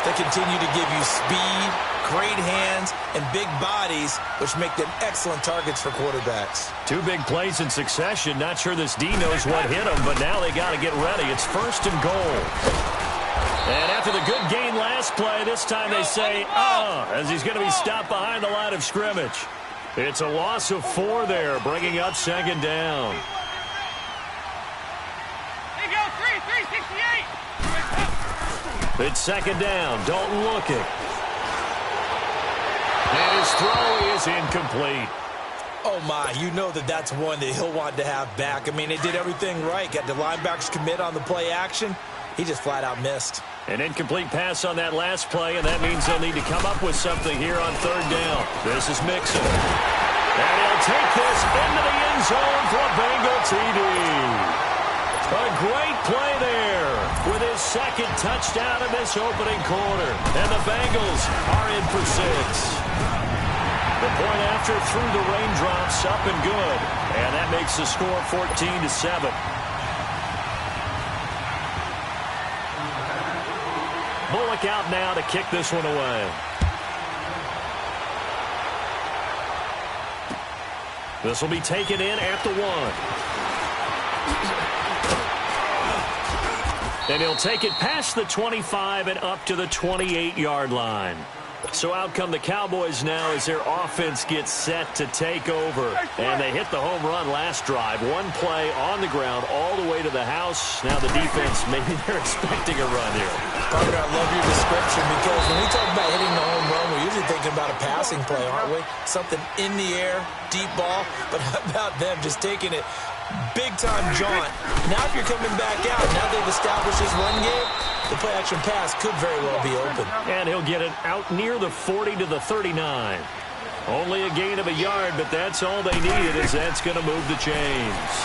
They continue to give you speed, great hands and big bodies, which make them excellent targets for quarterbacks. 2 big plays in succession. Not sure this D knows what hit him, but now they got to get ready. It's 1st and goal. And after the good gain last play, this time they say, as he's going to be stopped behind the line of scrimmage. It's a loss of 4 there, bringing up 2nd down. Hey, go, 368. It's 2nd down. Dalton looking. And his throw is incomplete. Oh, my. You know that's one that he'll want to have back. I mean, they did everything right. Got the linebackers commit on the play action. He just flat out missed. An incomplete pass on that last play, and that means they'll need to come up with something here on 3rd down. This is Mixon. And he'll take this into the end zone for a Bengal TD. A great play there with his 2nd touchdown in this opening quarter. And the Bengals are in for 6. The point after through the raindrops, up and good. And that makes the score 14-7. Bullock out now to kick this one away. This will be taken in at the 1. And he'll take it past the 25 and up to the 28-yard line. So out come the Cowboys now as their offense gets set to take over. And they hit the home run last drive. 1 play on the ground all the way to the house. Now the defense, maybe they're expecting a run here. Parker, I love your description because when we talk about hitting the home run, we're usually thinking about a passing play, aren't we? Something in the air, deep ball. But how about them just taking it big-time jaunt? Now if you're coming back out, now they've established this run game, the play-action pass could very well be open. And he'll get it out near the 40 to the 39. Only a gain of a yard, but that's all they needed as that's going to move the chains.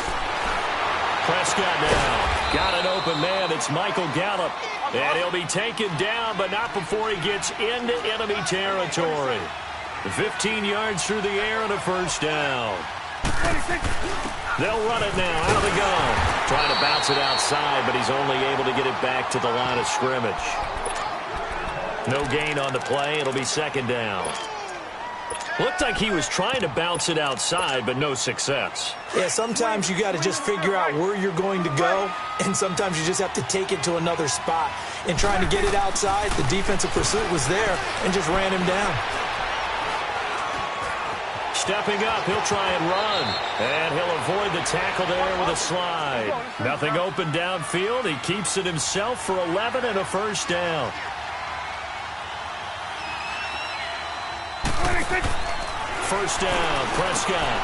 Prescott now. Got an open man. It's Michael Gallup. And he'll be taken down, but not before he gets into enemy territory. 15 yards through the air and a 1st down. They'll run it now out of the gun. Trying to bounce it outside, but he's only able to get it back to the line of scrimmage. No gain on the play. It'll be 2nd down. Looked like he was trying to bounce it outside, but no success. Yeah, sometimes you got to just figure out where you're going to go, and sometimes you just have to take it to another spot. In trying to get it outside, the defensive pursuit was there and just ran him down. Stepping up, he'll try and run. And he'll avoid the tackle there with a slide. Nothing open downfield. He keeps it himself for 11 and a 1st down. First down, Prescott.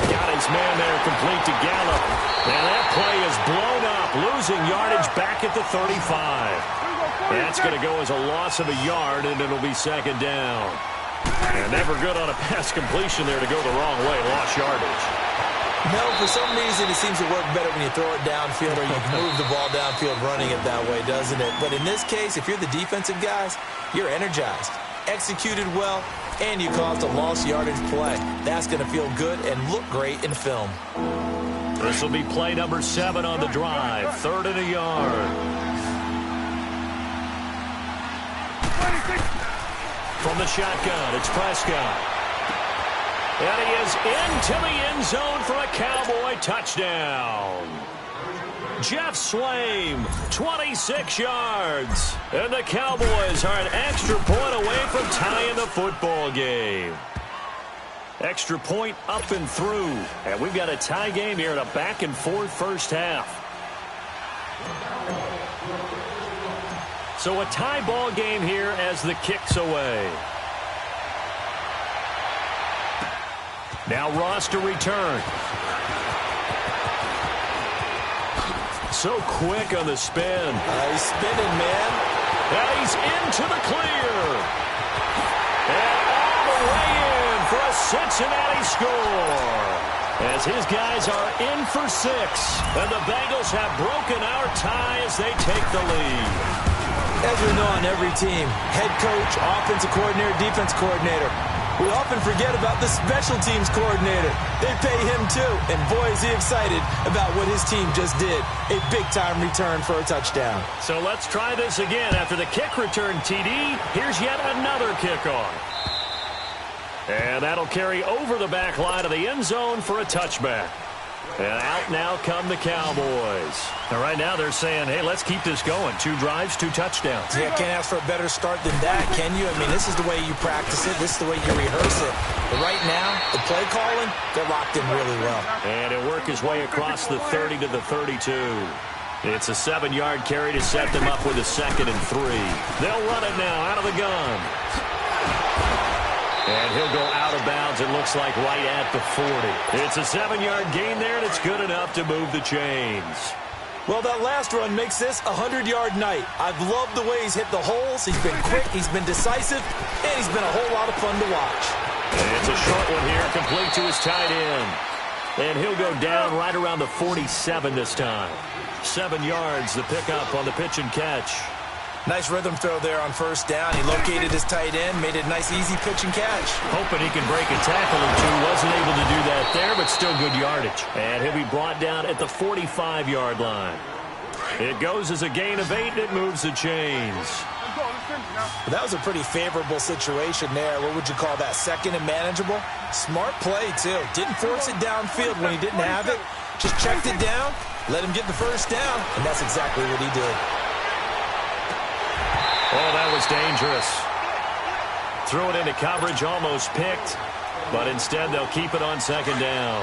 Got his man there complete to Gallup. And that play is blown up, losing yardage back at the 35. That's going to go as a loss of a yard, and it'll be 2nd down. And never good on a pass completion there to go the wrong way. Lost yardage. No, for some reason it seems to work better when you throw it downfield or you move the ball downfield running it that way, doesn't it? But in this case, if you're the defensive guys, you're energized, executed well, and you caused a lost yardage play. That's going to feel good and look great in film. This will be play number 7 on the drive. 3rd and a yard. From the shotgun, it's Prescott. And he is into the end zone for a Cowboy touchdown. Jeff Swaim, 26 yards. And the Cowboys are an extra point away from tying the football game. Extra point up and through. And we've got a tie game here in a back-and-forth first half. So a tie ball game here as the kick's away. Now Ross to return. So quick on the spin. He's spinning, man. And he's into the clear. And all the way in for a Cincinnati score. As his guys are in for 6. And the Bengals have broken our tie as they take the lead. As we know on every team, head coach, offensive coordinator, defense coordinator, We often forget about the special teams coordinator. They pay him too, and boy is he excited about what his team just did. A big-time return for a touchdown. So let's try this again. After the kick return TD, here's yet another kickoff. And that'll carry over the back line of the end zone for a touchback. And out now come the Cowboys. And right now they're saying, hey, let's keep this going. 2 drives, 2 touchdowns. Yeah, can't ask for a better start than that, can you? I mean, this is the way you practice it. This is the way you rehearse it. But right now, the play calling, they're locked in really well. And he'll work his way across the 30 to the 32. It's a 7-yard carry to set them up with a 2nd and 3. They'll run it now out of the gun. And he'll go out of bounds, it looks like, right at the 40. It's a 7-yard gain there, and it's good enough to move the chains. Well, that last run makes this a 100-yard night. I've loved the way he's hit the holes. He's been quick, he's been decisive, and he's been a whole lot of fun to watch. And it's a short one here, complete to his tight end. And he'll go down right around the 47 this time. 7 yards, the pickup on the pitch and catch. Nice rhythm throw there on first down. He located his tight end, made it a nice, easy pitch and catch. Hoping he can break a tackle or two. Wasn't able to do that there, but still good yardage. And he'll be brought down at the 45-yard line. It goes as a gain of 8, and it moves the chains. Well, that was a pretty favorable situation there. What would you call that? 2nd and manageable? Smart play, too. Didn't force it downfield when he didn't have it. Just checked it down, let him get the first down, and that's exactly what he did. Oh, that was dangerous. Threw it into coverage, almost picked, but instead they'll keep it on 2nd down.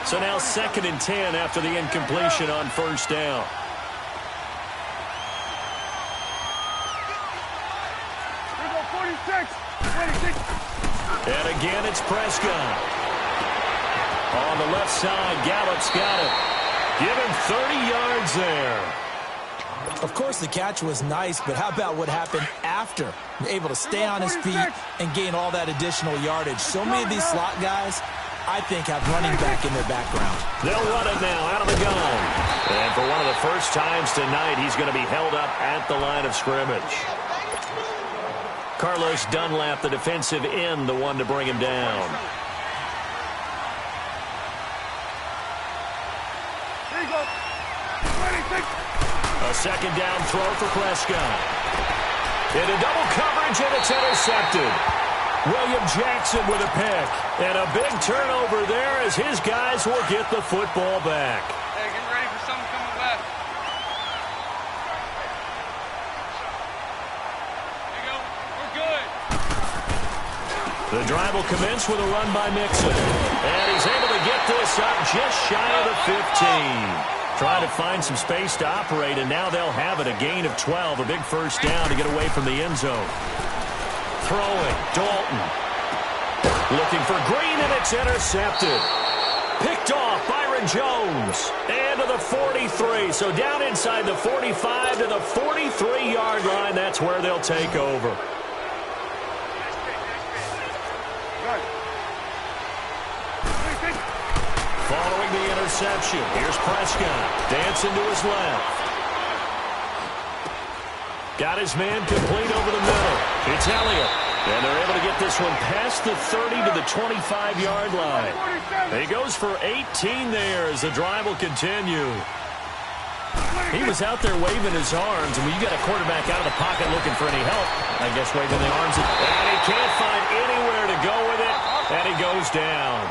So now 2nd and 10 after the incompletion on first down. Here we go, 46. 26. And again, it's Prescott. On the left side, Gallup's got it. Give him 30 yards there. Of course, the catch was nice, but how about what happened after? Able to stay on his feet and gain all that additional yardage. So many of these slot guys, I think, have running back in their background. They'll run it now out of the gun. And for one of the first times tonight, he's going to be held up at the line of scrimmage. Carlos Dunlap, the defensive end, the one to bring him down. Here you go. 26. A 2nd down throw for Prescott. Into double coverage, and it's intercepted. William Jackson with a pick. And a big turnover there as his guys will get the football back. Hey, get ready for something coming left. There you go. We're good. The drive will commence with a run by Mixon. And he's able to get this up just shy of the 15. Trying to find some space to operate, and now they'll have it. A gain of 12, a big first down to get away from the end zone. Throwing, Dalton. Looking for Green, and it's intercepted. Picked off, Byron Jones. And to the 43, so down inside the 45 to the 43-yard line. That's where they'll take over. Following the interception, here's Prescott. Dancing to his left. Got his man complete over the middle. It's Elliott. And they're able to get this one past the 30 to the 25-yard line. He goes for 18 there as the drive will continue. He was out there waving his arms, and when you got a quarterback out of the pocket looking for any help, I guess waving the arms. And he can't find anywhere to go with it, and he goes down.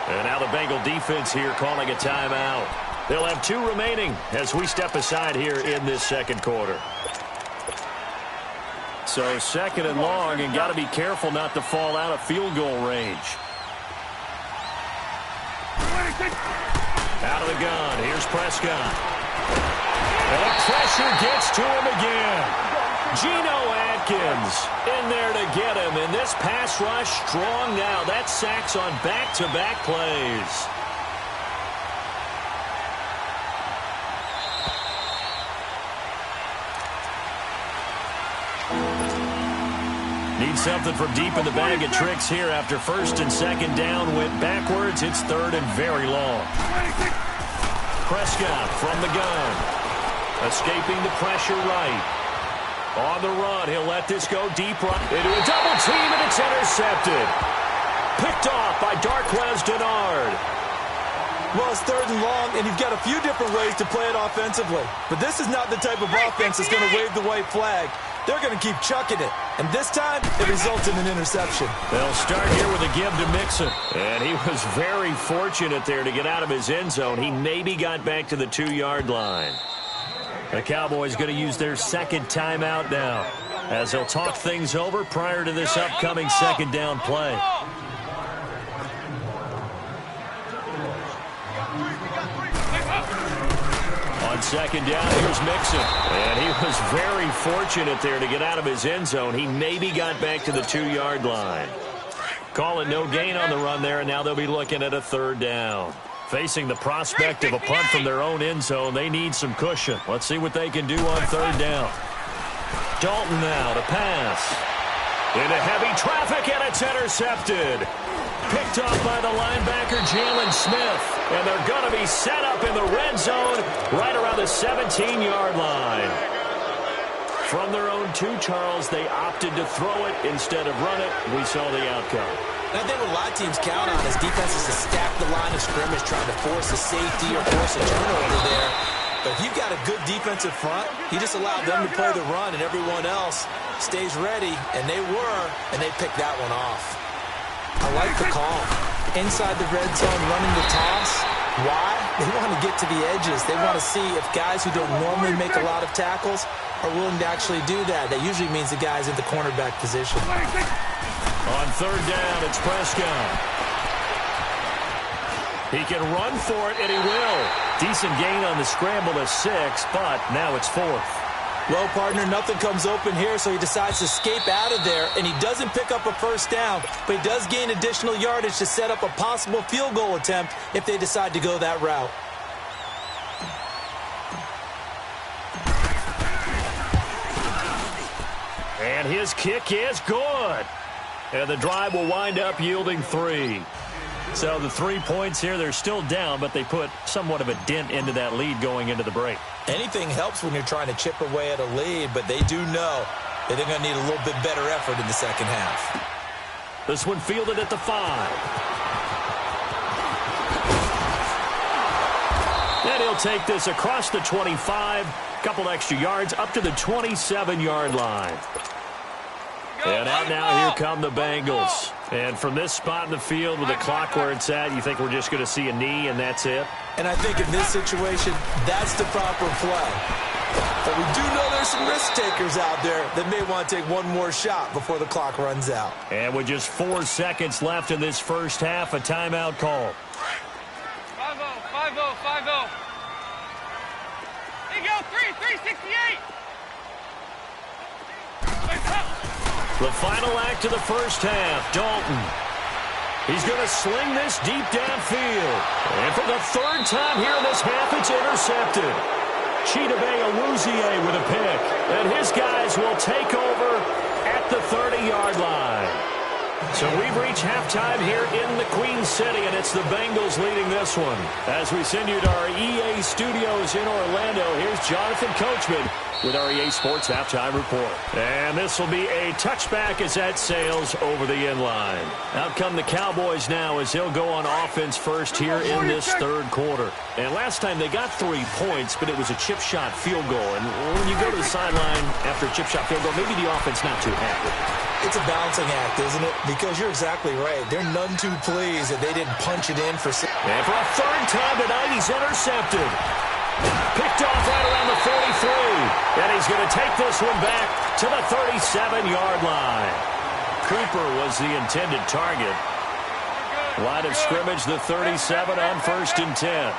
And now the Bengal defense here calling a timeout. They'll have 2 remaining as we step aside here in this second quarter. So 2nd and long, and got to be careful not to fall out of field goal range. Out of the gun, here's Prescott. And the pressure gets to him again. Geno Atkins in there to get him, and this pass rush strong now. That's sacks on back-to-back plays. Need something from deep in the bag of tricks here after 1st and 2nd down went backwards. It's 3rd and very long. Prescott from the gun. Escaping the pressure right. On the run, he'll let this go deep right into a double team, and it's intercepted. Picked off by Darquez Denard. Well, it's 3rd and long, and you've got a few different ways to play it offensively. But this is not the type of offense that's going to wave the white flag. They're going to keep chucking it. And this time, it results in an interception. They'll start here with a give to Mixon. And he was very fortunate there to get out of his end zone. He maybe got back to the 2-yard line. The Cowboys going to use their 2nd timeout now, as they'll talk things over prior to this upcoming 2nd down play. On 2nd down, here's Mixon. And he was very fortunate there to get out of his end zone. He maybe got back to the 2-yard line. Call it no gain on the run there, and now they'll be looking at a 3rd down. Facing the prospect of a punt from their own end zone, they need some cushion. Let's see what they can do on 3rd down. Dalton now to pass. Into heavy traffic, and it's intercepted. Picked off by the linebacker, Jalen Smith. And they're going to be set up in the red zone right around the 17-yard line. From their own 2, Charles, they opted to throw it instead of run it. We saw the outcome. And I think what a lot of teams count on is defenses to stack the line of scrimmage, trying to force a safety or force a turnover there. But if you've got a good defensive front, you just allow them to play the run, and everyone else stays ready, and they were, and they picked that one off. I like the call. Inside the red zone, running the toss. Why? They want to get to the edges. They want to see if guys who don't normally make a lot of tackles are willing to actually do that. That usually means the guy's in the cornerback position. On 3rd down, it's Prescott. He can run for it, and he will. Decent gain on the scramble to 6, but now it's 4th. Well, partner, nothing comes open here, so he decides to escape out of there, and he doesn't pick up a 1st down, but he does gain additional yardage to set up a possible field goal attempt if they decide to go that route. And his kick is good. And the drive will wind up yielding 3. So the 3 points here, they're still down, but they put somewhat of a dent into that lead going into the break. Anything helps when you're trying to chip away at a lead, but they do know that they're going to need a little bit better effort in the 2nd half. This one fielded at the 5. And he'll take this across the 25, couple extra yards, up to the 27-yard line. And out now, here come the Bengals. And from this spot in the field with the clock where it's at, you think we're just going to see a knee and that's it? And I think in this situation, that's the proper play. But we do know there's some risk takers out there that may want to take one more shot before the clock runs out. And with just 4 seconds left in this 1st half, a timeout call. 5-0, 5-0, 5-0. There you go, 368. The final act of the 1st half, Dalton. He's going to sling this deep downfield. And for the 3rd time here in this half, it's intercepted. Chidobe Awuzie with a pick. And his guys will take over at the 30-yard line. So we've reached halftime here in the Queen City, and it's the Bengals leading this one. As we send you to our EA studios in Orlando, here's Jonathan Coachman with our EA Sports Halftime Report. And this will be a touchback as that sails over the end line. Out come the Cowboys now as they'll go on offense first here in this 3rd quarter. And last time they got 3 points, but it was a chip shot field goal. And when you go to the sideline after a chip shot field goal, maybe the offense not too happy. It's a balancing act, isn't it? Because you're exactly right. They're none too pleased that they didn't punch it in for 6. And for a 3rd time tonight, he's intercepted. Picked off right around the 43. And he's going to take this one back to the 37-yard line. Cooper was the intended target. Line of scrimmage, the 37 on 1st and 10.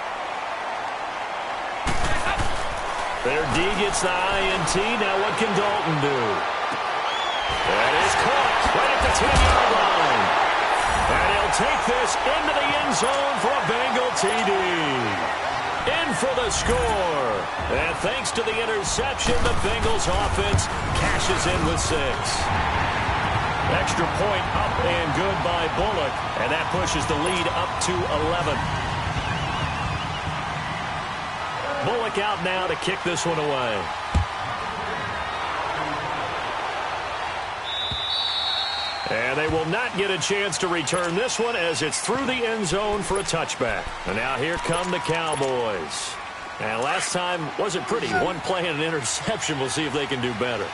There, D gets the INT. Now what can Dalton do? That is caught right at the 10-yard line. And he'll take this into the end zone for a Bengal TD. In for the score. And thanks to the interception, the Bengals offense cashes in with 6. Extra point up and good by Bullock. And that pushes the lead up to 11. Bullock out now to kick this one away. And they will not get a chance to return this one as it's through the end zone for a touchback. And now here come the Cowboys. And last time wasn't pretty. One play and an interception. We'll see if they can do better.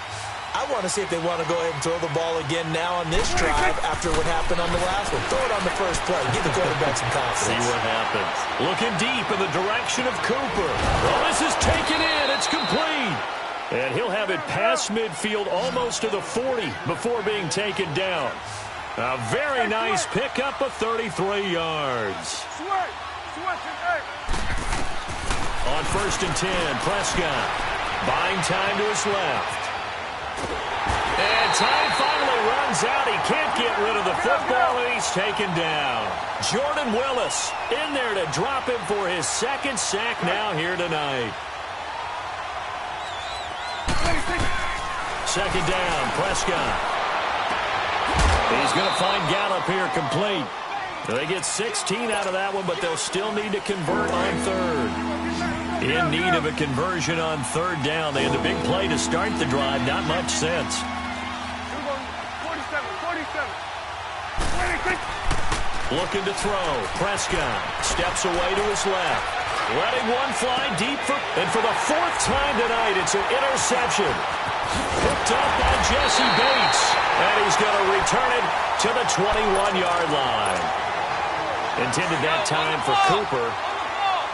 I want to see if they want to go ahead and throw the ball again now on this drive after what happened on the last one. Throw it on the first play. Give the quarterback some confidence. See what happens. Looking deep in the direction of Cooper. Well, this is taken in. It's complete. And he'll have it past midfield almost to the 40 before being taken down. A very nice pickup of 33 yards. On 1st and 10, Prescott buying time to his left. And time finally runs out. He can't get rid of the football, and he's taken down. Jordan Willis in there to drop him for his second sack now here tonight. Second down, Prescott. He's going to find Gallup here complete. They get 16 out of that one, but they'll still need to convert on third. In need of a conversion on third down. They had the big play to start the drive. Not much sense. 47. Looking to throw. Prescott steps away to his left. Letting one fly deep and for the 4th time tonight, it's an interception. Picked up by Jesse Bates. And he's going to return it to the 21-yard line. Intended that time for Cooper.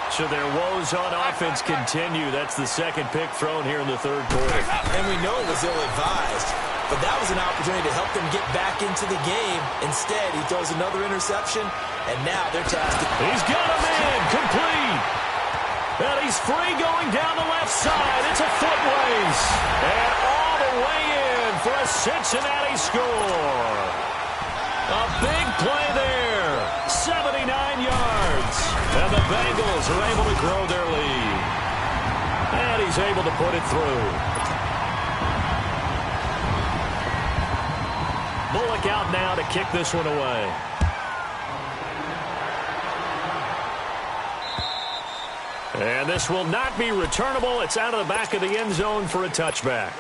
So their woes on offense continue. That's the second pick thrown here in the third quarter. And we know it was ill-advised, but that was an opportunity to help them get back into the game. Instead, he throws another interception, and now they're tasked. He's got a man complete. And he's free going down the left side. It's a foot race. And all the way in for a Cincinnati score. A big play there. 79 yards. And the Bengals are able to grow their lead. And he's able to put it through. Bullock out now to kick this one away. And this will not be returnable. It's out of the back of the end zone for a touchback.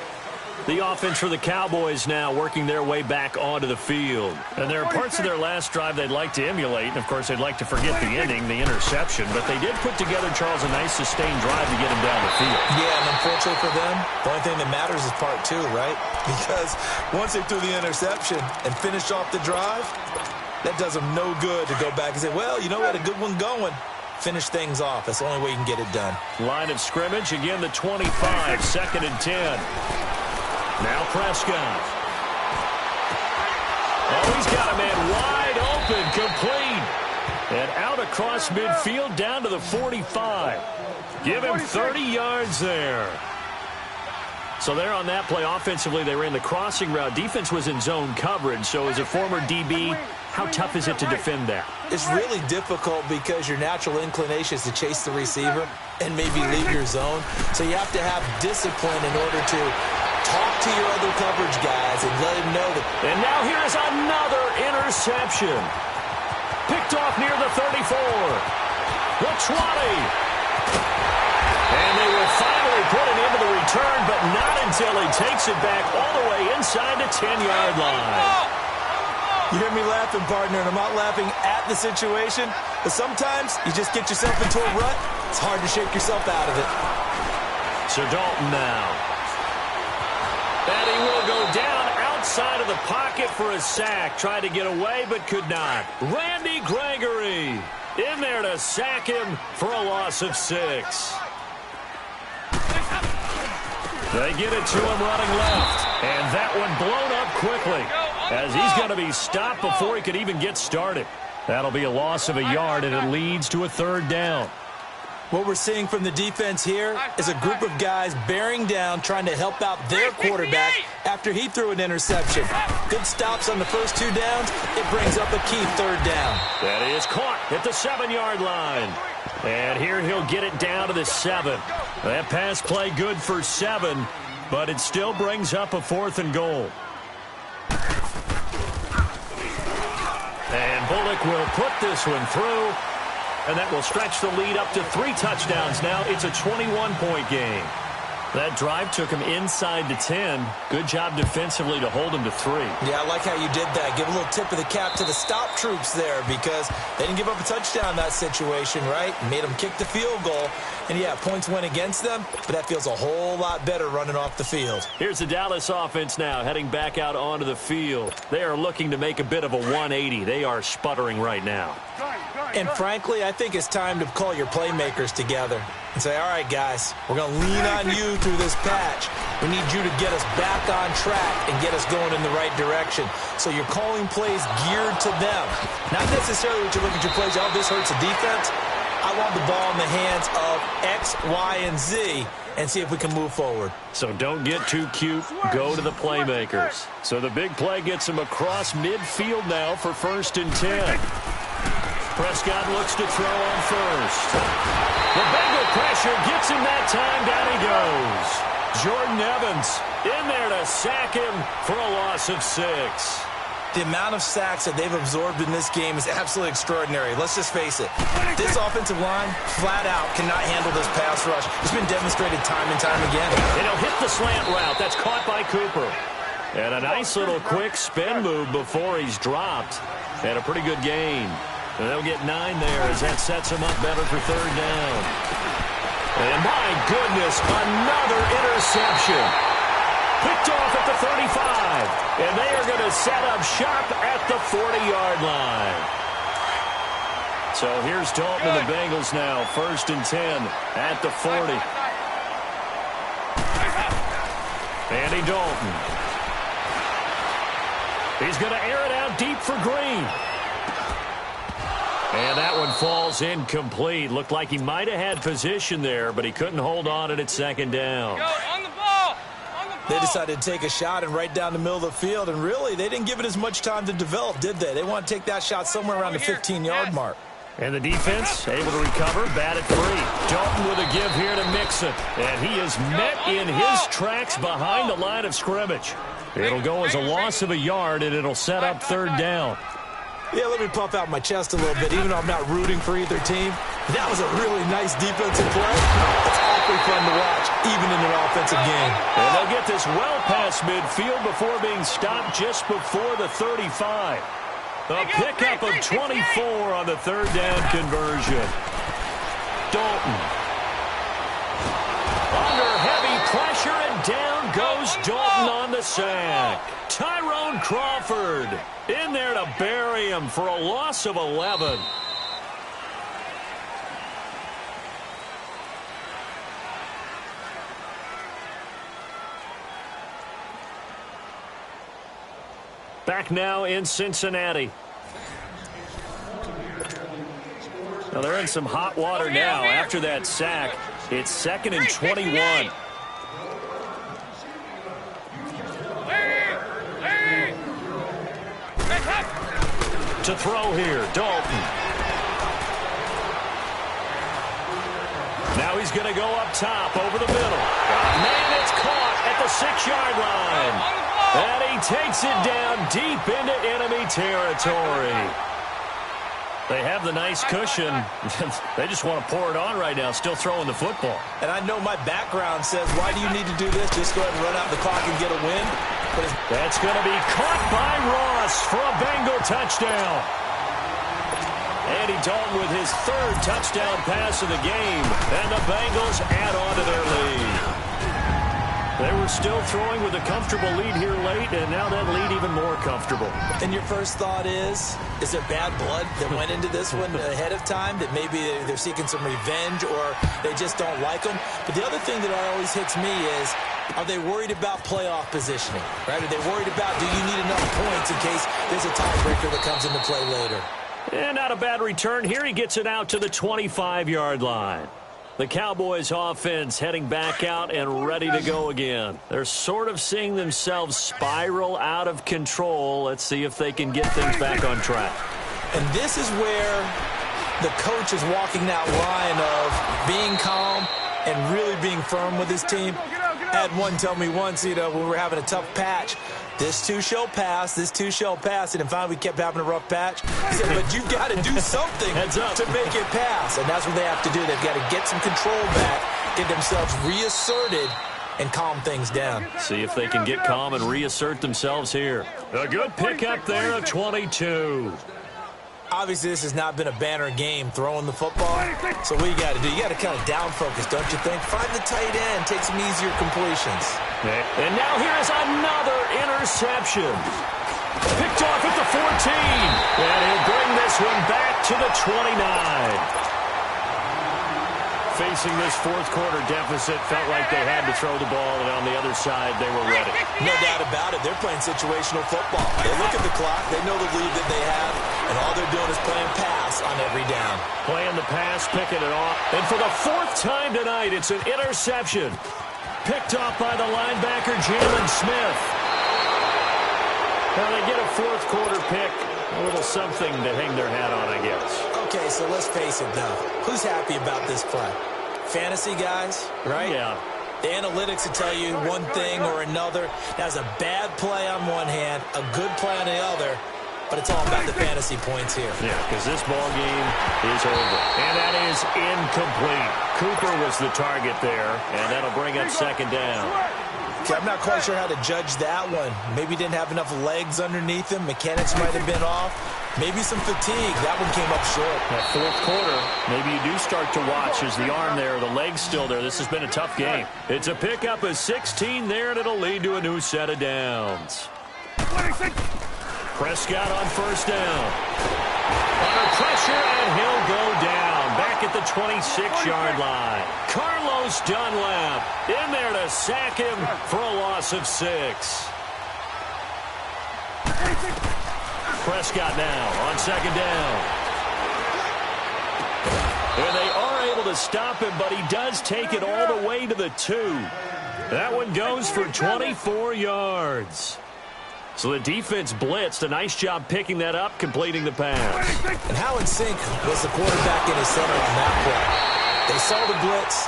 The offense for the Cowboys now working their way back onto the field. And there are parts of their last drive they'd like to emulate. And, of course, they'd like to forget the ending, the interception. But they did put together, Charles, a nice sustained drive to get him down the field. Yeah, and unfortunately for them, the only thing that matters is part 2, right? Because once they threw the interception and finished off the drive, that does them no good to go back and say, well, you know, we had a good one going. Finish things off. That's the only way you can get it done. Line of scrimmage, again, the 25, 2nd and 10. Now Prescott. Oh, he's got a man wide open, complete. And out across midfield down to the 45. Give him 30 yards there. So there on that play, offensively, they ran the crossing route. Defense was in zone coverage. So as a former DB, how tough is it to defend that? It's really difficult because your natural inclination is to chase the receiver and maybe leave your zone. So you have to have discipline in order to talk to your other coverage guys and let them know that. And now here is another interception. Picked off near the 34. The 20. And they will finally put it into the return, but not until he takes it back all the way inside the 10-yard line. You hear me laughing, partner, and I'm not laughing at the situation, but sometimes you just get yourself into a rut. It's hard to shake yourself out of it. So Dalton now. And he will go down outside of the pocket for a sack. Tried to get away, but could not. Randy Gregory in there to sack him for a loss of 6. They get it to him running left. And that one blown up quickly as he's going to be stopped before he could even get started. That'll be a loss of a yard, and it leads to a 3rd down. What we're seeing from the defense here is a group of guys bearing down, trying to help out their quarterback after he threw an interception. Good stops on the first 2 downs. It brings up a key 3rd down. That is caught at the 7-yard line. And here he'll get it down to the 7. That pass play good for 7, but it still brings up a 4th and goal. And Bullock will put this one through. And that will stretch the lead up to 3 touchdowns now. It's a 21-point game. That drive took him inside the 10. Good job defensively to hold him to 3. Yeah, I like how you did that. Give a little tip of the cap to the stop troops there because they didn't give up a touchdown in that situation, right? Made them kick the field goal. And, yeah, points went against them, but that feels a whole lot better running off the field. Here's the Dallas offense now heading back out onto the field. They are looking to make a bit of a 180. They are sputtering right now. And frankly, I think it's time to call your playmakers together and say, all right, guys, we're going to lean on you through this patch. We need you to get us back on track and get us going in the right direction. So you're calling plays geared to them. Not necessarily what you look at your plays, oh, this hurts the defense. I want the ball in the hands of X, Y, and Z and see if we can move forward. So don't get too cute. Go to the playmakers. So the big play gets him across midfield now for 1st and 10. Prescott looks to throw on first. The Bengal pressure gets him that time. Down he goes. Jordan Evans in there to sack him for a loss of 6. The amount of sacks that they've absorbed in this game is absolutely extraordinary. Let's just face it. This offensive line, flat out, cannot handle this pass rush. It's been demonstrated time and time again. And he'll hit the slant route. That's caught by Cooper. And a nice little quick spin move before he's dropped. And a pretty good gain. And they'll get 9 there as that sets him up better for 3rd down. And my goodness, another interception. Picked off at the 35. And they are going to set up shop at the 40-yard line. So here's Dalton and the Bengals now. 1st and 10 at the 40. Andy Dalton. He's going to air it out deep for Green. And that one falls incomplete. Looked like he might have had position there, but he couldn't hold on it at 2nd down. Go, on the ball. They decided to take a shot and right down the middle of the field, and really, they didn't give it as much time to develop, did they? They want to take that shot somewhere around the 15-yard mark. And the defense able to recover, batted free. Dalton with a give here to Mixon. And he is met in his tracks behind the line of scrimmage. It'll go as a loss of a yard, and it'll set up 3rd down. Yeah, let me puff out my chest a little bit, even though I'm not rooting for either team. That was a really nice defensive play. It's awfully fun to watch, even in an offensive game. And they'll get this well past midfield before being stopped just before the 35. A pickup of 24 on the 3rd down conversion. Dalton. Under heavy pressure, and down goes Dalton on the sack. Tyrone Crawford in there to bury him for a loss of 11. Back now in Cincinnati. Now they're in some hot water now after that sack. It's 2nd and 21. To throw here, Dalton. Now he's going to go up top over the middle. Man, it's caught at the 6-yard line. And he takes it down deep into enemy territory. They have the nice cushion. They just want to pour it on right now, still throwing the football. And I know my background says, why do you need to do this? Just go ahead and run out the clock and get a win. But that's going to be caught by Ross for a Bengal touchdown. Andy Dalton with his 3rd touchdown pass of the game. And the Bengals add on to their lead. They were still throwing with a comfortable lead here late, and now that lead even more comfortable. And your first thought is there bad blood that went into this one ahead of time, that maybe they're seeking some revenge or they just don't like them? But the other thing that always hits me is, are they worried about playoff positioning? Right? Are they worried about, do you need enough points in case there's a tiebreaker that comes into play later? And not a bad return here. He gets it out to the 25-yard line. The Cowboys offense heading back out and ready to go again. They're sort of seeing themselves spiral out of control. Let's see if they can get things back on track. And this is where the coach is walking that line of being calm and really being firm with his team. I had one tell me once, when we were having a tough patch, this too shall pass, this too shall pass. And finally, we kept having a rough patch. He said, but you've got to do something to make it pass. And that's what they have to do. They've got to get some control back, get themselves reasserted, and calm things down. See if they can get calm and reassert themselves here. A good pickup there at 22. Obviously, this has not been a banner game throwing the football. So what you got to do, you got to kind of down focus, don't you think? Find the tight end, take some easier completions. And now here's another interception. Picked off at the 14. And he'll bring this one back to the 29. Facing this fourth quarter deficit, felt like they had to throw the ball, and on the other side, they were ready. No doubt about it. They're playing situational football. They look at the clock. They know the lead that they have, and all they're doing is playing pass on every down. Playing the pass, picking it off. And for the fourth time tonight, it's an interception. Picked off by the linebacker, Jalen Smith. Well, they get a fourth quarter pick. A little something to hang their hat on, I guess. Okay, so let's face it, though. Who's happy about this play? Fantasy guys, right? Yeah. The analytics will tell you one thing or another. That's a bad play on one hand, a good play on the other, but it's all about the fantasy points here. Yeah, because this ball game is over. And that is incomplete. Cooper was the target there, and that'll bring up second down. Okay, I'm not quite sure how to judge that one. Maybe didn't have enough legs underneath him. Mechanics might have been off. Maybe some fatigue. That one came up short. That fourth quarter, maybe you do start to watch. Is the arm there, the leg's still there? This has been a tough game. It's a pickup of 16 there, and it'll lead to a new set of downs. Prescott on first down. Under pressure, and he'll go down. Back at the 26-yard line. Carlos Dunlap in there to sack him for a loss of 6. Prescott now on second down. And they are able to stop him, but he does take it all the way to the 2. That one goes for 24 yards. So the defense blitzed. A nice job picking that up, completing the pass. And how in sync was the quarterback in his center on that play? They saw the blitz,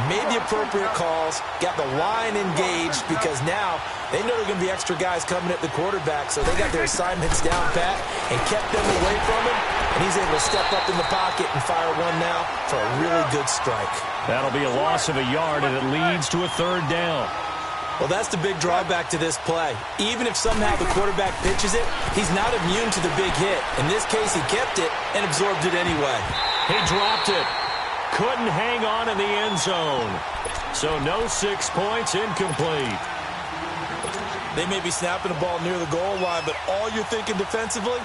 made the appropriate calls, got the line engaged, because now they know there are going to be extra guys coming at the quarterback, so they got their assignments down pat and kept them away from him, and he's able to step up in the pocket and fire one now for a really good strike. That'll be a loss of a yard, and it leads to a third down. Well, that's the big drawback to this play. Even if somehow the quarterback pitches it, he's not immune to the big hit. In this case, he kept it and absorbed it anyway. He dropped it. Couldn't hang on in the end zone. So no 6 points, incomplete. They may be snapping the ball near the goal line, but all you're thinking defensively,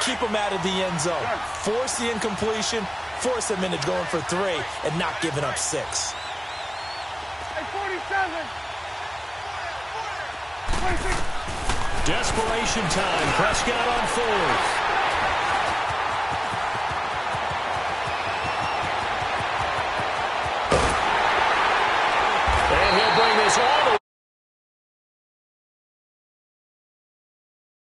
keep them out of the end zone. Force the incompletion, force them into going for 3, and not giving up 6. Hey, 47. Desperation time. Prescott on fourth. And he'll bring this all the